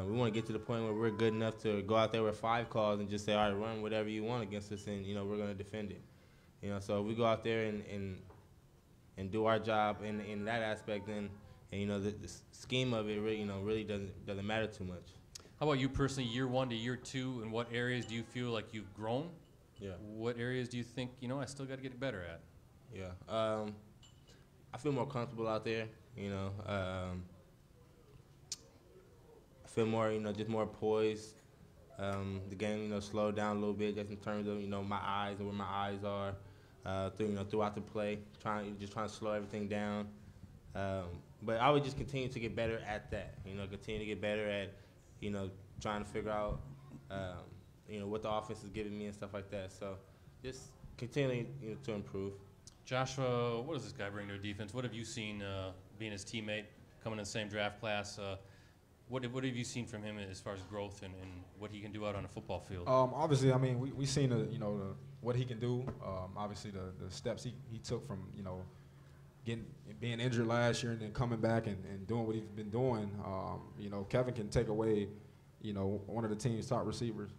we want to get to the point where we're good enough to go out there with 5 calls and just say, all right, run whatever you want against us, and you know, we're going to defend it. You know, so if we go out there and do our job in that aspect, then and you know the scheme of it really, you know, really doesn't matter too much. How about you personally, year 1 to year 2? In what areas do you feel like you've grown? Yeah. What areas do you think, I still got to get better at? Yeah. I feel more comfortable out there. I feel more, just more poised. The game, slowed down a little bit just in terms of, my eyes and where my eyes are throughout the play, trying to slow everything down. But I would just continue to get better at that, continue to get better at, trying to figure out, what the offense is giving me and stuff like that. So just continuing to improve. Joshua, what does this guy bring to a defense? What have you seen being his teammate, coming in the same draft class? What have you seen from him as far as growth and what he can do out on a football field? Obviously, I mean, we seen what he can do. Obviously, the steps he took from being injured last year and then coming back and doing what he's been doing. Kevin can take away one of the team's top receivers,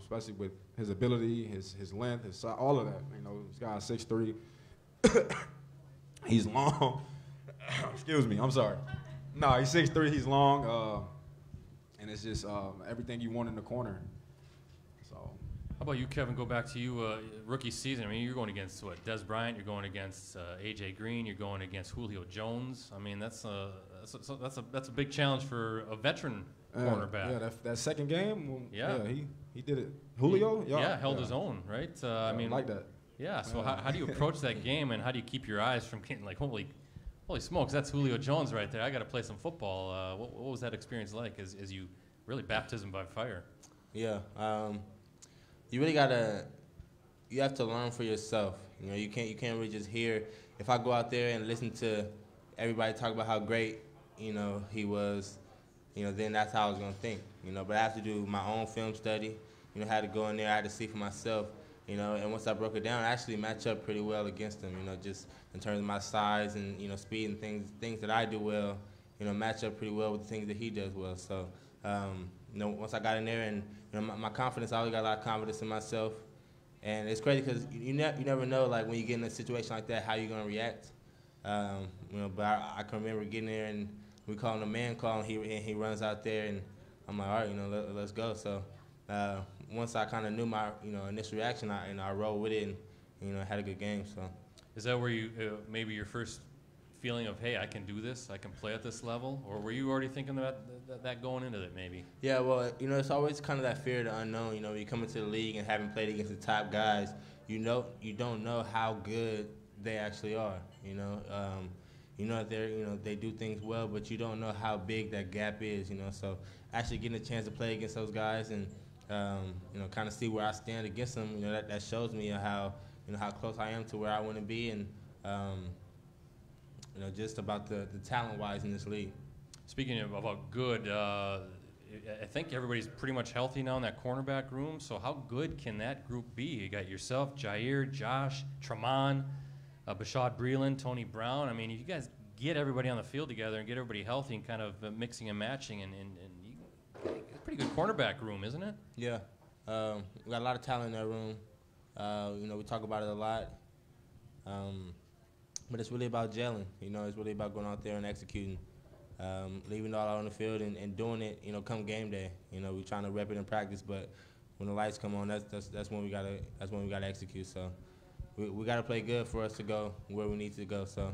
especially with his ability, his length, his size, all of that. This guy's 6'3". He's long. Excuse me, I'm sorry. No, he's 6'3", he's long, and it's just everything you want in the corner. So. How about you, Kevin? Go back to you, rookie season. I mean, you're going against Des Bryant. You're going against A.J. Green. You're going against Julio Jones. I mean, that's a big challenge for a veteran cornerback. Yeah, that second game. Yeah, he did it. Julio. Held his own, right? I mean, like that. Yeah. So how do you approach that game, and how do you keep your eyes from getting like holy smokes, that's Julio Jones right there. I got to play some football. What was that experience like as you really baptism by fire? Yeah. You really you have to learn for yourself. You can't really just hear. If I go out there and listen to everybody talk about how great, he was, then that's how I was going to think. But I have to do my own film study. I had to go in there. I had to see for myself. And once I broke it down, I actually match up pretty well against him, just in terms of my size and, speed and things that I do well, match up pretty well with the things that he does well. So, once I got in there and, my confidence, I always got a lot of confidence in myself. And it's crazy because you never know, like, when you get in a situation like that, how you're going to react. But I can remember getting there and we call him a man call and he runs out there and I'm like, all right, let's go. So, once I kind of knew my, initial reaction, I rolled with it and, had a good game. So, is that where you maybe your first feeling of, hey, I can do this, I can play at this level, or were you already thinking about that going into it maybe? Yeah, well, it's always kind of that fear of the unknown. When you come into the league and having played against the top guys, you don't know how good they actually are. That they're, they do things well, but you don't know how big that gap is. So actually getting a chance to play against those guys and kind of see where I stand against them, that shows me how close I am to where I want to be and, just about the talent-wise in this league. Speaking about good, I think everybody's pretty much healthy now in that cornerback room, so how good can that group be? You got yourself, Jair, Josh, Tremont, Bashad Breeland, Tony Brown. I mean, if you guys get everybody on the field together and get everybody healthy and kind of mixing and matching, and it's a pretty good cornerback room, isn't it? Yeah. We got a lot of talent in that room. We talk about it a lot. But it's really about gelling. It's really about going out there and executing, leaving it all out on the field and doing it. Come game day. We're trying to rep it in practice, but when the lights come on, that's when we gotta execute. So we gotta play good for us to go where we need to go. So.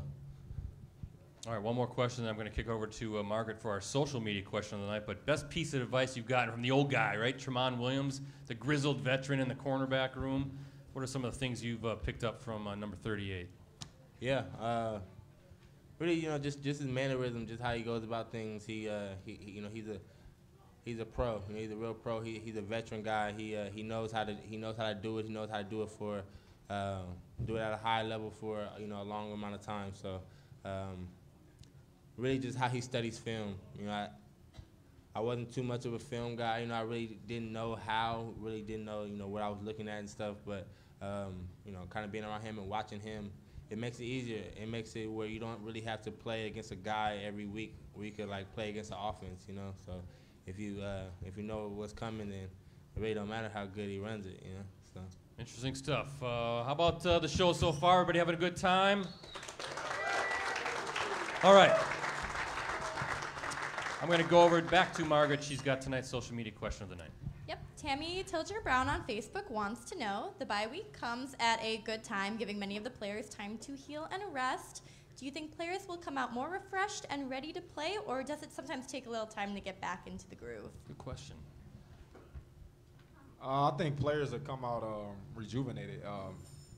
All right, one more question, then I'm going to kick over to Margaret for our social media question of the night. But best piece of advice you've gotten from the old guy, right? Tremont Williams, the grizzled veteran in the cornerback room. What are some of the things you've picked up from number 38? Yeah, really, just his mannerism, just how he goes about things. He's a pro. He's a real pro. He's a veteran guy. He knows how to do it. He knows how to do it for do it at a high level for a long amount of time. So. Really just how he studies film. I wasn't too much of a film guy. I really didn't know what I was looking at and stuff. But, kind of being around him and watching him, it makes it easier. It makes it where you don't really have to play against a guy every week where you could, play against the offense, So if you know what's coming, then it really don't matter how good he runs it, So. Interesting stuff. How about the show so far? Everybody having a good time? All right. I'm going to go over back to Margaret. She's got tonight's social media question of the night. Yep, Tammy Tilger Brown on Facebook wants to know, the bye week comes at a good time, giving many of the players time to heal and rest. Do you think players will come out more refreshed and ready to play, or does it sometimes take a little time to get back into the groove? Good question. I think players that come out rejuvenated.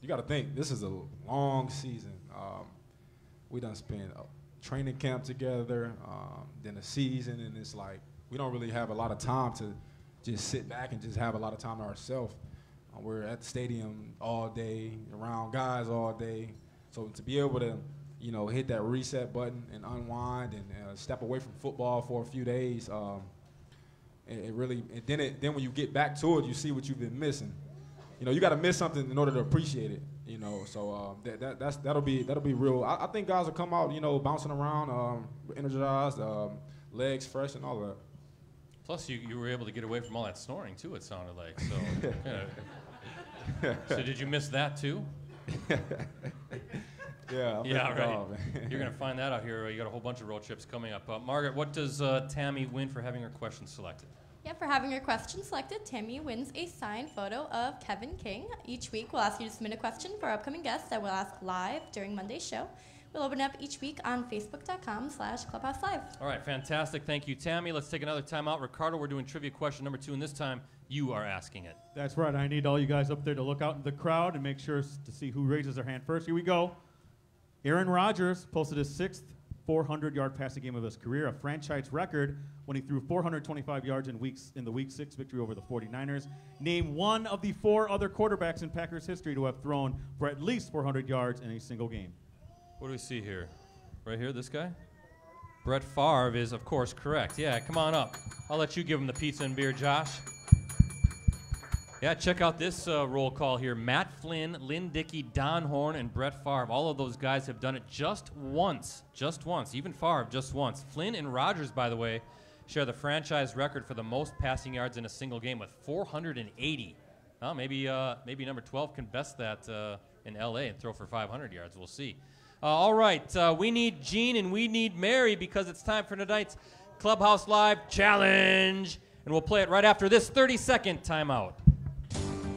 You got to think, this is a long season. We done spent a training camp together, then a season, and it's like we don't really have a lot of time to just sit back and just have a lot of time to ourselves. We're at the stadium all day, around guys all day. So to be able to, hit that reset button and unwind and step away from football for a few days, it really, and then when you get back to it, you see what you've been missing. You got to miss something in order to appreciate it. So that'll be real. I think guys will come out, bouncing around, energized, legs fresh, and all that. Plus, you were able to get away from all that snoring too. It sounded like so. So did you miss that too? Yeah. Right. You're gonna find that out here. You got a whole bunch of road trips coming up. Margaret, what does Tammy win for having her question selected? Yeah, for having your question selected, Tammy wins a signed photo of Kevin King. Each week, we'll ask you to submit a question for our upcoming guests that we'll ask live during Monday's show. We'll open up each week on facebook.com/Clubhouse Live. All right, fantastic. Thank you, Tammy. Let's take another time out. Ricardo, we're doing trivia question number 2, and this time you are asking it. That's right. I need all you guys up there to look out in the crowd and make sure to see who raises their hand first. Here we go. Aaron Rodgers posted his 6th 400-yard passing game of his career, a franchise record when he threw 425 yards in the Week 6 victory over the 49ers. Name one of the 4 other quarterbacks in Packers history to have thrown for at least 400 yards in a single game. What do we see here? Right here, this guy? Brett Favre is, of course, correct. Yeah, come on up. I'll let you give him the pizza and beer, Josh. Yeah, check out this roll call here. Matt Flynn, Lynn Dickey, Don Horn, and Brett Favre. All of those guys have done it just once. Just once. Even Favre, just once. Flynn and Rodgers, by the way, share the franchise record for the most passing yards in a single game with 480. Maybe number 12 can best that in L.A. and throw for 500 yards. We'll see. All right, we need Gene and we need Mary because it's time for tonight's Clubhouse Live Challenge. And we'll play it right after this 30-second timeout.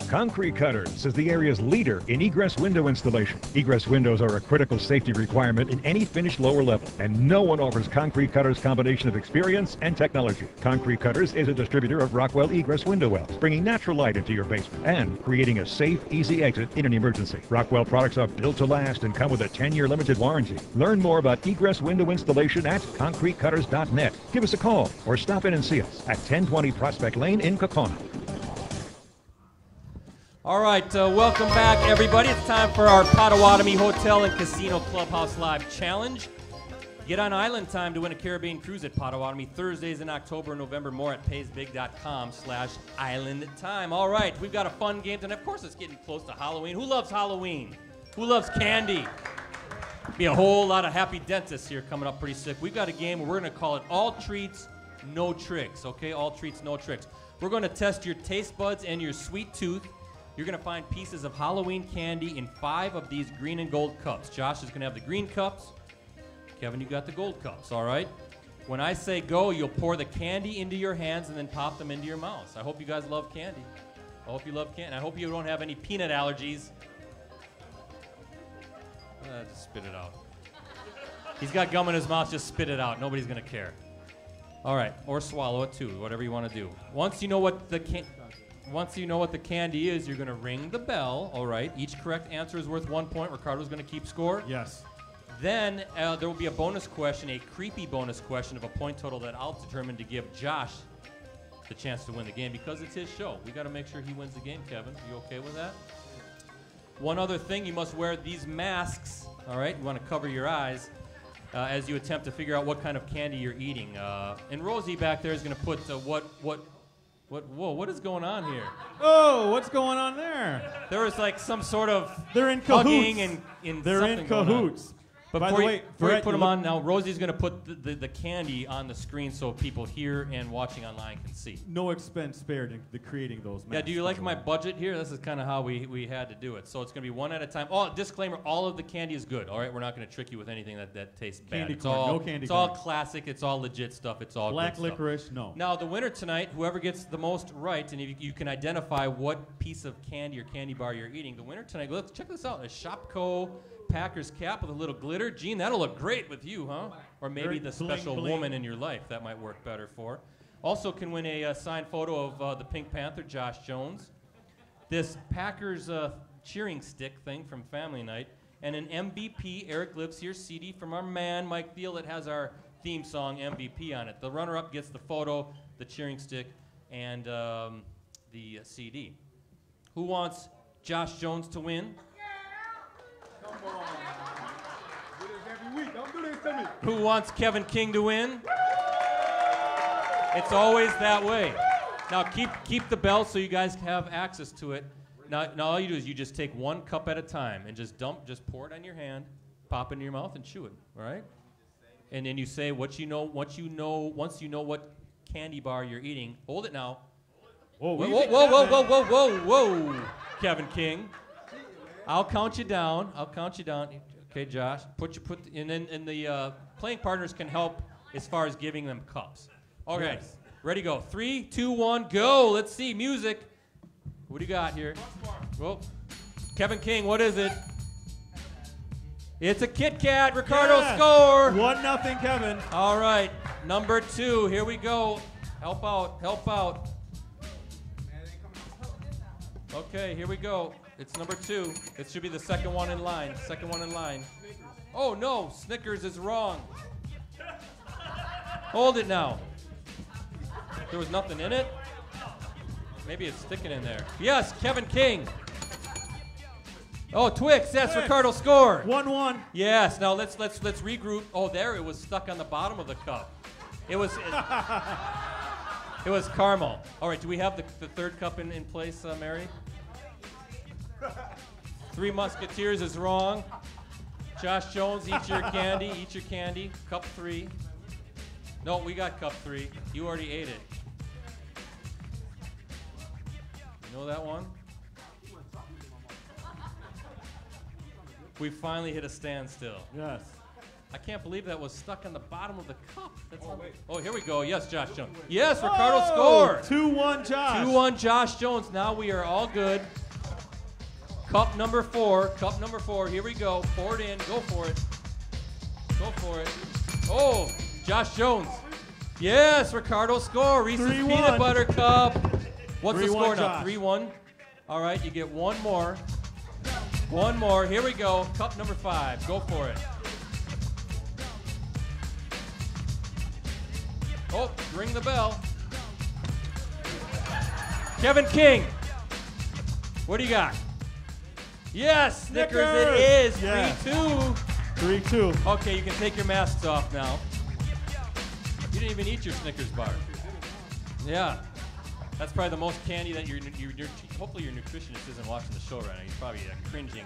Concrete Cutters is the area's leader in egress window installation. Egress windows are a critical safety requirement in any finished lower level, and no one offers Concrete Cutters' combination of experience and technology. Concrete Cutters is a distributor of Rockwell egress window wells, bringing natural light into your basement and creating a safe, easy exit in an emergency. Rockwell products are built to last and come with a 10-year limited warranty. Learn more about egress window installation at concretecutters.net. Give us a call or stop in and see us at 1020 Prospect Lane in Kokona. All right, welcome back, everybody. It's time for our Potawatomi Hotel and Casino Clubhouse Live Challenge. Get on island time to win a Caribbean cruise at Potawatomi Thursdays in October and November. More at paysbig.com/island time. All right, we've got a fun game tonight. Of course, it's getting close to Halloween. Who loves Halloween? Who loves candy? Be a whole lot of happy dentists here coming up pretty sick. We've got a game where we're going to call it All Treats, No Tricks, okay? All Treats, No Tricks. We're going to test your taste buds and your sweet tooth. You're going to find pieces of Halloween candy in 5 of these green and gold cups. Josh is going to have the green cups. Kevin, you got the gold cups, all right? When I say go, you'll pour the candy into your hands and then pop them into your mouth. I hope you guys love candy. I hope you love candy. I hope you don't have any peanut allergies. Just spit it out. He's got gum in his mouth, just spit it out. Nobody's going to care. All right, or swallow it too, whatever you want to do. Once you know what the candy is, you're going to ring the bell, all right? Each correct answer is worth 1 point. Ricardo's going to keep score. Yes. Then there will be a bonus question, a creepy bonus question of a point total that I'll determine to give Josh the chance to win the game because it's his show. We got to make sure he wins the game, Kevin. You okay with that? One other thing, you must wear these masks, all right? You want to cover your eyes as you attempt to figure out what kind of candy you're eating. And Rosie back there is going to put whoa, what is going on here? Oh, what's going on there? There was like some sort of They're in hugging cahoots. and They're something in cahoots. But By the way, before you Brett, put you them look- on, now Rosie's going to put the candy on the screen so people here and watching online can see. No expense spared in the creating those masks. Yeah, do you like my budget here? This is kind of how we had to do it. So it's going to be one at a time. Oh, disclaimer, all of the candy is good. All right, we're not going to trick you with anything that tastes bad. Candy It's corn, all, no candy it's all corn. classic. It's all legit stuff. It's all Black good stuff. licorice, no. Now, the winner tonight, whoever gets the most right, and if you can identify what piece of candy or candy bar you're eating, the winner tonight, let's check this out, a Shopko Packers cap with a little glitter. Gene, that'll look great with you, huh? Or maybe Very the bling, special bling. woman in your life that might work better for. Also can win a signed photo of the Pink Panther, Josh Jones. This Packers cheering stick thing from Family Night. And an MVP, Eric Lives Here CD from our man, Mike Thiel, that has our theme song MVP on it. The runner-up gets the photo, the cheering stick, and the CD. Who wants Josh Jones to win? Come on. Do this every week. Don't do this to me. Who wants Kevin King to win? It's always that way. Now keep the bell so you guys have access to it. Now all you do is you just take one cup at a time and just pour it on your hand, pop it in your mouth and chew it. All right? And then you say what you know. Once you know what candy bar you're eating, hold it now. Whoa, Whoa, Kevin King. I'll count you down. Okay, Josh. And then the playing partners can help as far as giving them cups. Okay, Yes. ready, go. 3, 2, 1, go. Let's see, music. What do you got here? Well, Kevin King, what is it? It's a Kit Kat. Ricardo Yeah. score. 1-0, Kevin. All right, number 2. Here we go. Help out. Okay, here we go. It's number 2. It should be the second one in line. Oh, no. Snickers is wrong. Hold it now. There was nothing in it? Maybe it's sticking in there. Yes, Kevin King. Oh, Twix. Yes, Twix. Ricardo scored. 1-1. Yes. Now let's regroup. Oh, there it was stuck on the bottom of the cup. It was caramel. All right. Do we have the third cup in place, Mary? Three Musketeers is wrong. Josh Jones, eat your candy. Cup 3. No, we got cup 3. You already ate it. You know that one? We finally hit a standstill. Yes. I can't believe that was stuck on the bottom of the cup. Oh, here we go. Yes, Josh Jones. Yes, Ricardo scored. 2-1, Josh. 2-1, Josh Jones. Now we are all good. Cup number 4. Here we go. Pour it in. Go for it. Oh, Josh Jones. Yes, Ricardo score. Reese's 3-1. Peanut Butter Cup. What's the 3-1, score now? Josh. 3-1. All right, you get one more. Here we go. Cup number 5. Go for it. Oh, ring the bell. Kevin King. What do you got? Yes, Snickers it is. Yeah. 3-2. 3-2. Okay, you can take your masks off now. You didn't even eat your Snickers bar. Yeah. That's probably the most candy that hopefully your nutritionist isn't watching the show right now. He's probably cringing.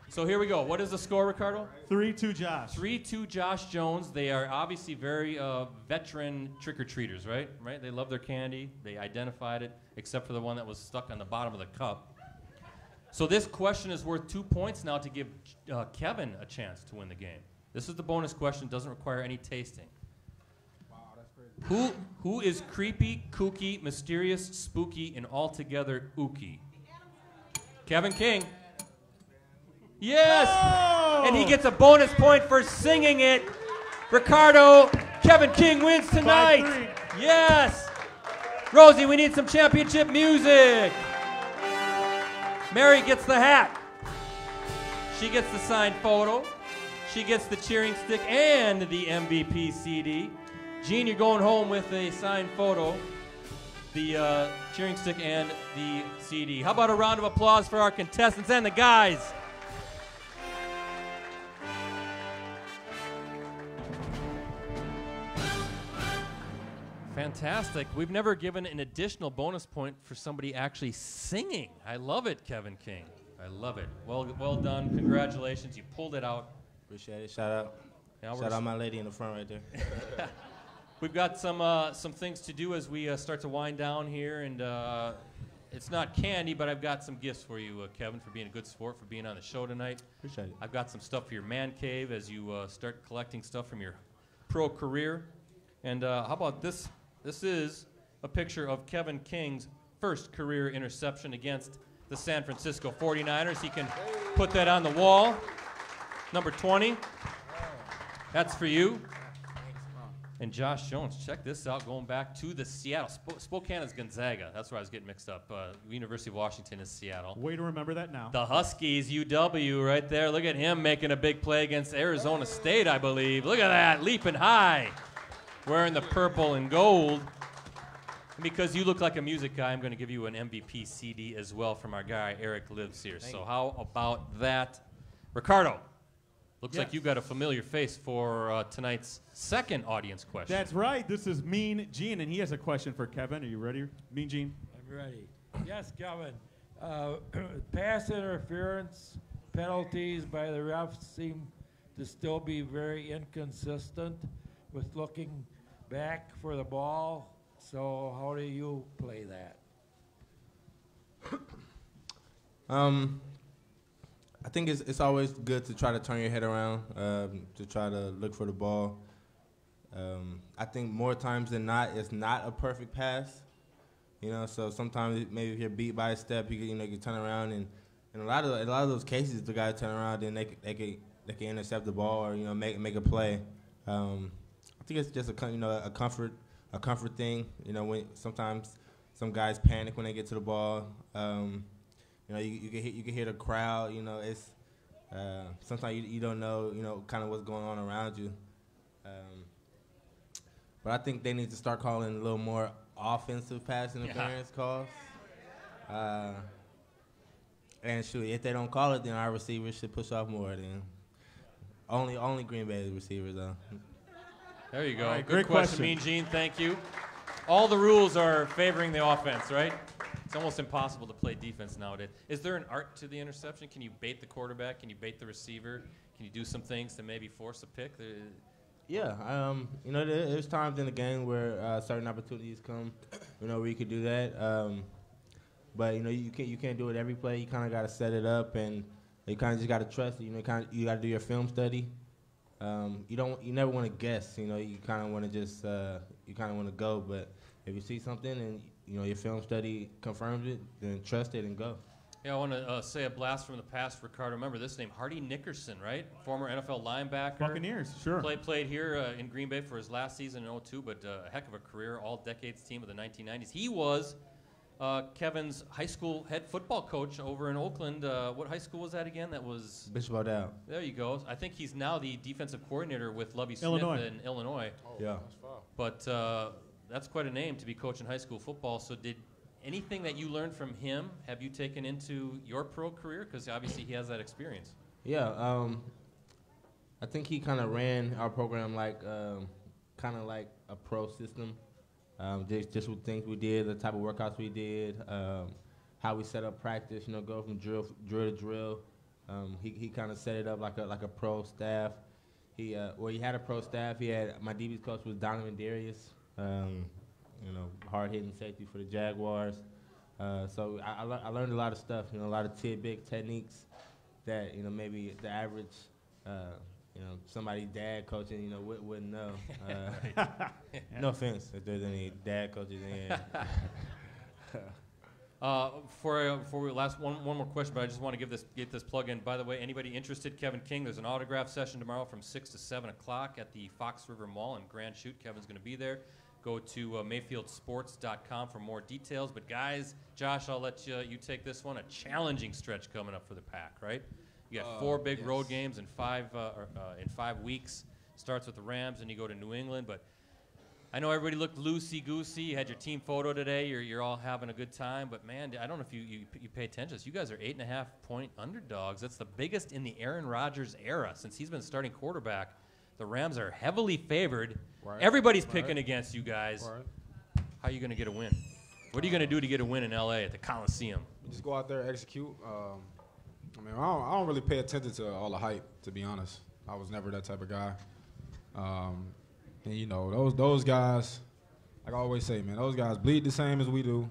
So here we go. What is the score, Ricardo? 3-2, Josh. 3-2 Josh Jones. They are obviously very veteran trick-or-treaters, right? They love their candy. They identified it, except for the one that was stuck on the bottom of the cup. So this question is worth 2 points now to give Kevin a chance to win the game. This is the bonus question. Doesn't require any tasting. Wow, that's crazy. Who is creepy, kooky, mysterious, spooky, and altogether ooky? Kevin King. Yes! Oh! And he gets a bonus point for singing it. Ricardo, Kevin King wins tonight. 5-3. Yes! Rosie, we need some championship music. Mary gets the hat. She gets the signed photo. She gets the cheering stick and the MVP CD. Gene, you're going home with a signed photo, the cheering stick, and the CD. How about a round of applause for our contestants and the guys? Fantastic. We've never given an additional bonus point for somebody actually singing. I love it, Kevin King. I love it. Well done. Congratulations. You pulled it out. Appreciate it. Shout out. Yeah, Shout out my lady in the front right there. We've got some things to do as we start to wind down here, and it's not candy, but I've got some gifts for you, Kevin, for being a good sport, for being on the show tonight. Appreciate it. I've got some stuff for your man cave as you start collecting stuff from your pro career. And how about this? This is a picture of Kevin King's first career interception against the San Francisco 49ers. He can put that on the wall. Number 20. That's for you. And Josh Jones, check this out, going back to the Seattle. Spokane is Gonzaga. That's where I was getting mixed up. University of Washington is Seattle. Way to remember that now. The Huskies, UW, right there. Look at him making a big play against Arizona State, I believe. Look at that, leaping high, wearing the purple and gold. And because you look like a music guy, I'm going to give you an MVP CD as well from our guy, Eric Lives here. So how about that? Ricardo. Looks like you got a familiar face for tonight's second audience question. That's right. This is Mean Gene, and he has a question for Kevin. Are you ready, Mean Gene? I'm ready. Yes, Kevin. Pass interference penalties by the refs seem to still be very inconsistent with looking back for the ball. So how do you play that? I think it's always good to try to turn your head around, to try to look for the ball. I think more times than not, it's not a perfect pass. You know, so sometimes maybe if you're beat by a step, you can turn around, and in a lot of those cases, the guy turn around and they can intercept the ball or make a play. I think it's just a comfort thing. You know, when sometimes some guys panic when they get to the ball. You know, you can hear the crowd. You know, it's sometimes you don't know, kind of what's going on around you. But I think they need to start calling a little more offensive pass interference calls. And shoot, if they don't call it, then our receivers should push off more. Then only Green Bay receivers though. There you go. Right, Good great question, question. Mean Gene. Thank you. All the rules are favoring the offense, right? It's almost impossible to play defense nowadays. Is there an art to the interception? Can you bait the quarterback? Can you bait the receiver? Can you do some things to maybe force a pick? Yeah, you know, there's times in the game where certain opportunities come, where you could do that. But you can't do it every play. You kind of got to set it up, and you kind of just got to trust it. You got to do your film study. You never want to guess. You kind of want to just you kind of want to go. But if you see something and your film study confirms it, then trust it and go. Yeah, I want to say a blast from the past, Ricardo. Remember this name, Hardy Nickerson, right? Former NFL linebacker. Buccaneers, sure. Played here in Green Bay for his last season in 2002, but a heck of a career, all-decades team of the 1990s. He was Kevin's high school head football coach over in Oakland. What high school was that again? That was Bishop O'Dowd. There you go. I think he's now the defensive coordinator with Lovie Smith in Illinois. Oh, yeah. But that's quite a name to be coaching high school football. So did anything that you learned from him have you taken into your pro career? Because obviously he has that experience. Yeah. I think he kind of ran our program like kind of like a pro system. Just with things we did, the type of workouts we did, how we set up practice. Go from drill to drill. He kind of set it up like a pro staff. He had a pro staff. He had my DB's coach was Donovan Darius. Hard-hitting safety for the Jaguars. So I learned a lot of stuff, a lot of tidbit techniques that, maybe the average, somebody dad coaching, wouldn't know. No offense if there's any dad coaches in here. For last one more question, but I just want to get this plug in. By the way, anybody interested, Kevin King, there's an autograph session tomorrow from 6 to 7 o'clock at the Fox River Mall in Grand Chute. Kevin's going to be there. Go to mayfieldsports.com for more details. But guys, Josh, I'll let you take this one. A challenging stretch coming up for the Pack, right? You got 4 big road games in 5 weeks. Starts with the Rams, and you go to New England. But I know everybody looked loosey-goosey. You had your team photo today. You're all having a good time. But, man, I don't know if you pay attention to this. You guys are 8.5-point underdogs. That's the biggest in the Aaron Rodgers era since he's been starting quarterback. The Rams are heavily favored. Right. Everybody's picking against you guys. Right. How are you going to get a win? What are you going to do to get a win in L.A. at the Coliseum? Just go out there, execute. I don't really pay attention to all the hype, to be honest. I was never that type of guy. And you know, those guys, like I always say, man, those guys bleed the same as we do.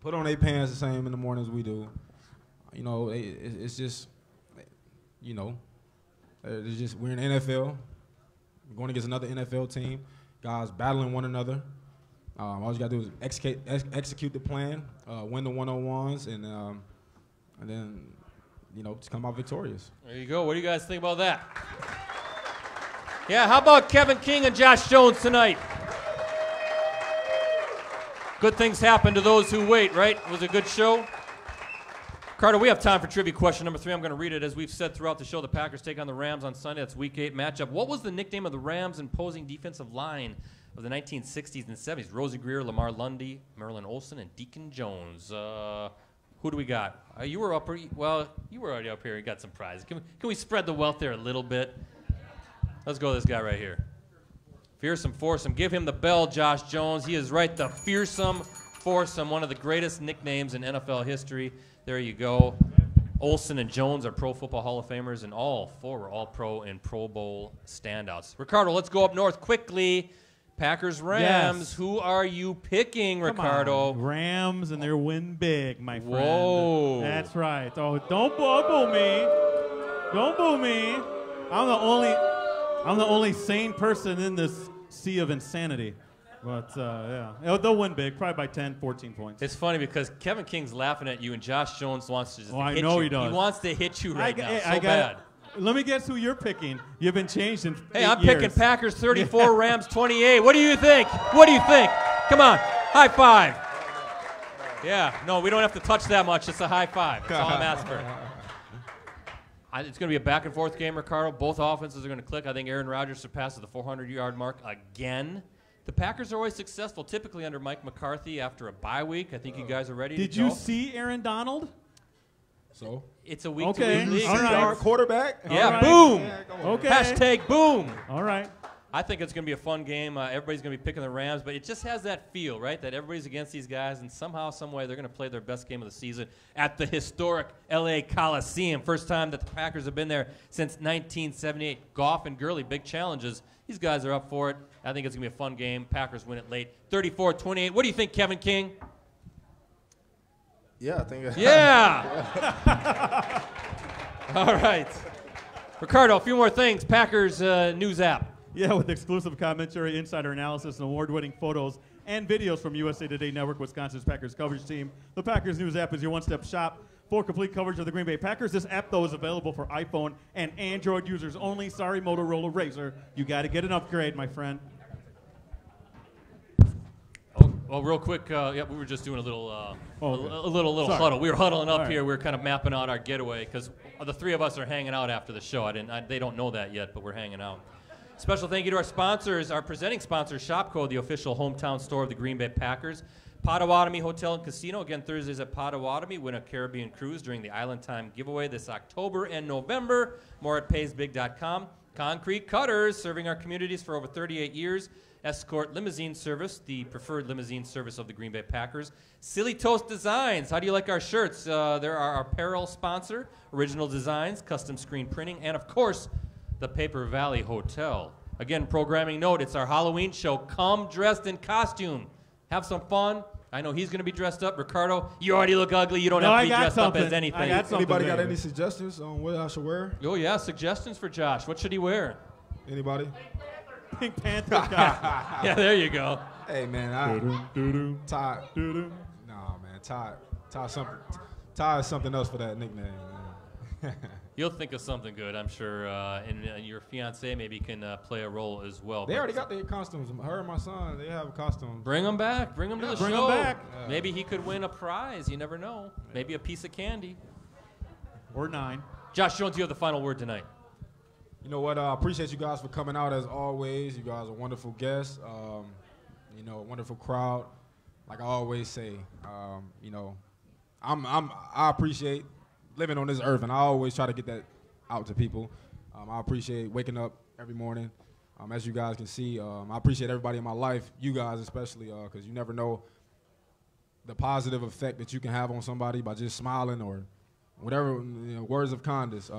Put on their pants the same in the morning as we do. You know, it's just, you know, it's just we're in the NFL. We're going against another NFL team. Guys battling one another. All you got to do is execute the plan, win the one-on-ones, and then, you know, just come out victorious. There you go. What do you guys think about that? Yeah, how about Kevin King and Josh Jones tonight? Good things happen to those who wait, right? It was a good show. Carter, we have time for trivia question number 3. I'm going to read it. As we've said throughout the show, the Packers take on the Rams on Sunday. That's Week 8 matchup. What was the nickname of the Rams' imposing defensive line of the 1960s and 70s? Rosie Greer, Lamar Lundy, Marilyn Olsen, and Deacon Jones. Who do we got? You were up. Well, you were already up here. You got some prizes. Can we spread the wealth there a little bit? Let's go with this guy right here. Fearsome Foursome. Give him the bell, Josh Jones. He is right, the Fearsome Foursome, one of the greatest nicknames in NFL history. There you go. Olsen and Jones are Pro Football Hall of Famers, and all 4 were All-Pro and Pro Bowl standouts. Ricardo, let's go up north quickly. Packers, Rams. Yes. Who are you picking, Ricardo? Come on. Rams, and they're win big, my friend. Whoa. That's right. Oh, don't boo me. Don't boo me. I'm the only sane person in this sea of insanity. But, yeah, they'll win big, probably by 10, 14 points. It's funny because Kevin King's laughing at you, and Josh Jones wants to just hit I know you. he does. He wants to hit you right now so I bad. Let me guess who you're picking. You've been changed in Hey, 8 I'm years. picking Packers 34, Rams 28. What do you think? What do you think? Come on, high five. Yeah, no, we don't have to touch that much. It's a high five. That's all I'm asking for. It's going to be a back-and-forth game, Ricardo. Both offenses are going to click. I think Aaron Rodgers surpasses the 400-yard mark again. The Packers are always successful, typically under Mike McCarthy after a bye week. I think you guys are ready to go. Did you see Aaron Donald? So? It's a week-to-week league. All right. Our quarterback? Yeah, right. boom. Yeah, Okay. Hashtag boom. All right. I think it's going to be a fun game. Everybody's going to be picking the Rams, but it just has that feel, right, that everybody's against these guys, and somehow, some way, they're going to play their best game of the season at the historic L.A. Coliseum. First time that the Packers have been there since 1978. Goff and Gurley, big challenges. These guys are up for it. I think it's going to be a fun game. Packers win it late, 34-28. What do you think, Kevin King? Yeah, I think. Yeah. All right. Ricardo, a few more things. Packers news app. Yeah, with exclusive commentary, insider analysis, and award-winning photos and videos from USA Today Network, Wisconsin's Packers coverage team. The Packers News app is your one-stop shop for complete coverage of the Green Bay Packers. This app, though, is available for iPhone and Android users only. Sorry, Motorola Razr. You got to get an upgrade, my friend. Oh, real quick, we were just doing a little Okay. a little Sorry. huddle. We were huddling up All right. here. We were kind of mapping out our getaway because the 3 of us are hanging out after the show. They don't know that yet, but we're hanging out. Special thank you to our sponsors, our presenting sponsor, Shopco, the official hometown store of the Green Bay Packers. Potawatomi Hotel and Casino, again, Thursdays at Potawatomi. Win a Caribbean cruise during the Island Time giveaway this October and November. More at paysbig.com. Concrete Cutters, serving our communities for over 38 years. Escort Limousine Service, the preferred limousine service of the Green Bay Packers. Silly Toast Designs, how do you like our shirts? They're our apparel sponsor, original designs, custom screen printing, and of course, the Paper Valley Hotel. Again, programming note, it's our Halloween show. Come dressed in costume. Have some fun. I know he's going to be dressed up. Ricardo, you already look ugly. You don't have to be dressed up as anything. I got something, Anybody got baby. any suggestions on what I should wear? Oh, yeah, suggestions for Josh. What should he wear? Anybody? Pink Panther guy. Yeah, there you go. Hey, man, Todd. Nah, man, Todd is something else for that nickname, man. You'll think of something good, I'm sure. And your fiance maybe can play a role as well. They But already got their costumes. Her and my son, they have costumes. Bring them back. Bring them to the Bring show. 'em back. Yeah. Maybe he could win a prize. You never know. Maybe a piece of candy. Or 9. Josh Jones, you have the final word tonight. You know what? I appreciate you guys for coming out as always. You guys are wonderful guests. You know, wonderful crowd. Like I always say, you know, I appreciate living on this earth, and I always try to get that out to people. I appreciate waking up every morning. As you guys can see, I appreciate everybody in my life, you guys especially, because you never know the positive effect that you can have on somebody by just smiling or whatever, you know, words of kindness.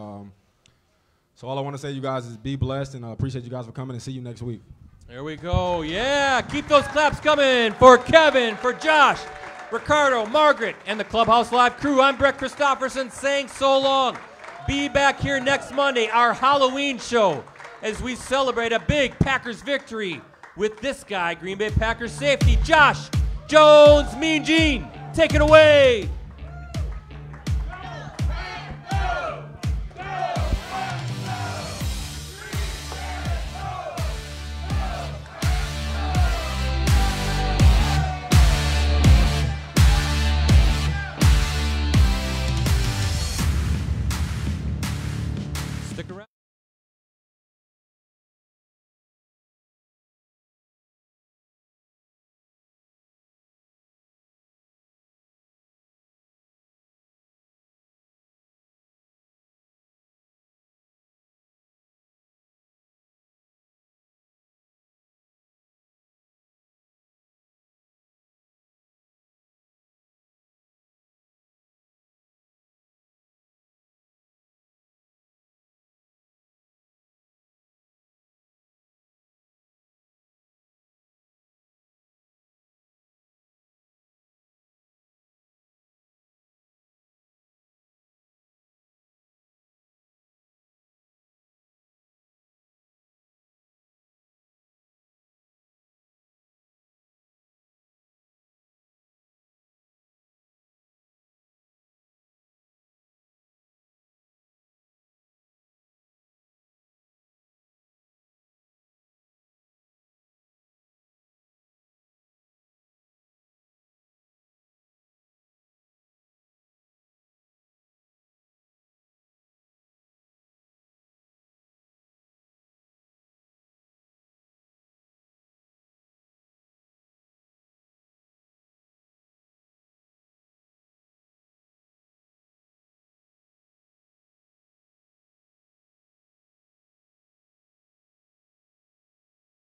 So all I want to say to you guys is be blessed, and I appreciate you guys for coming, and see you next week. There we go. Yeah, keep those claps coming for Kevin, for Josh, Ricardo, Margaret, and the Clubhouse Live crew. I'm Brett Christopherson saying so long. Be back here next Monday, our Halloween show, as we celebrate a big Packers victory with this guy, Green Bay Packers safety, Josh Jones, Mean Gene. Take it away.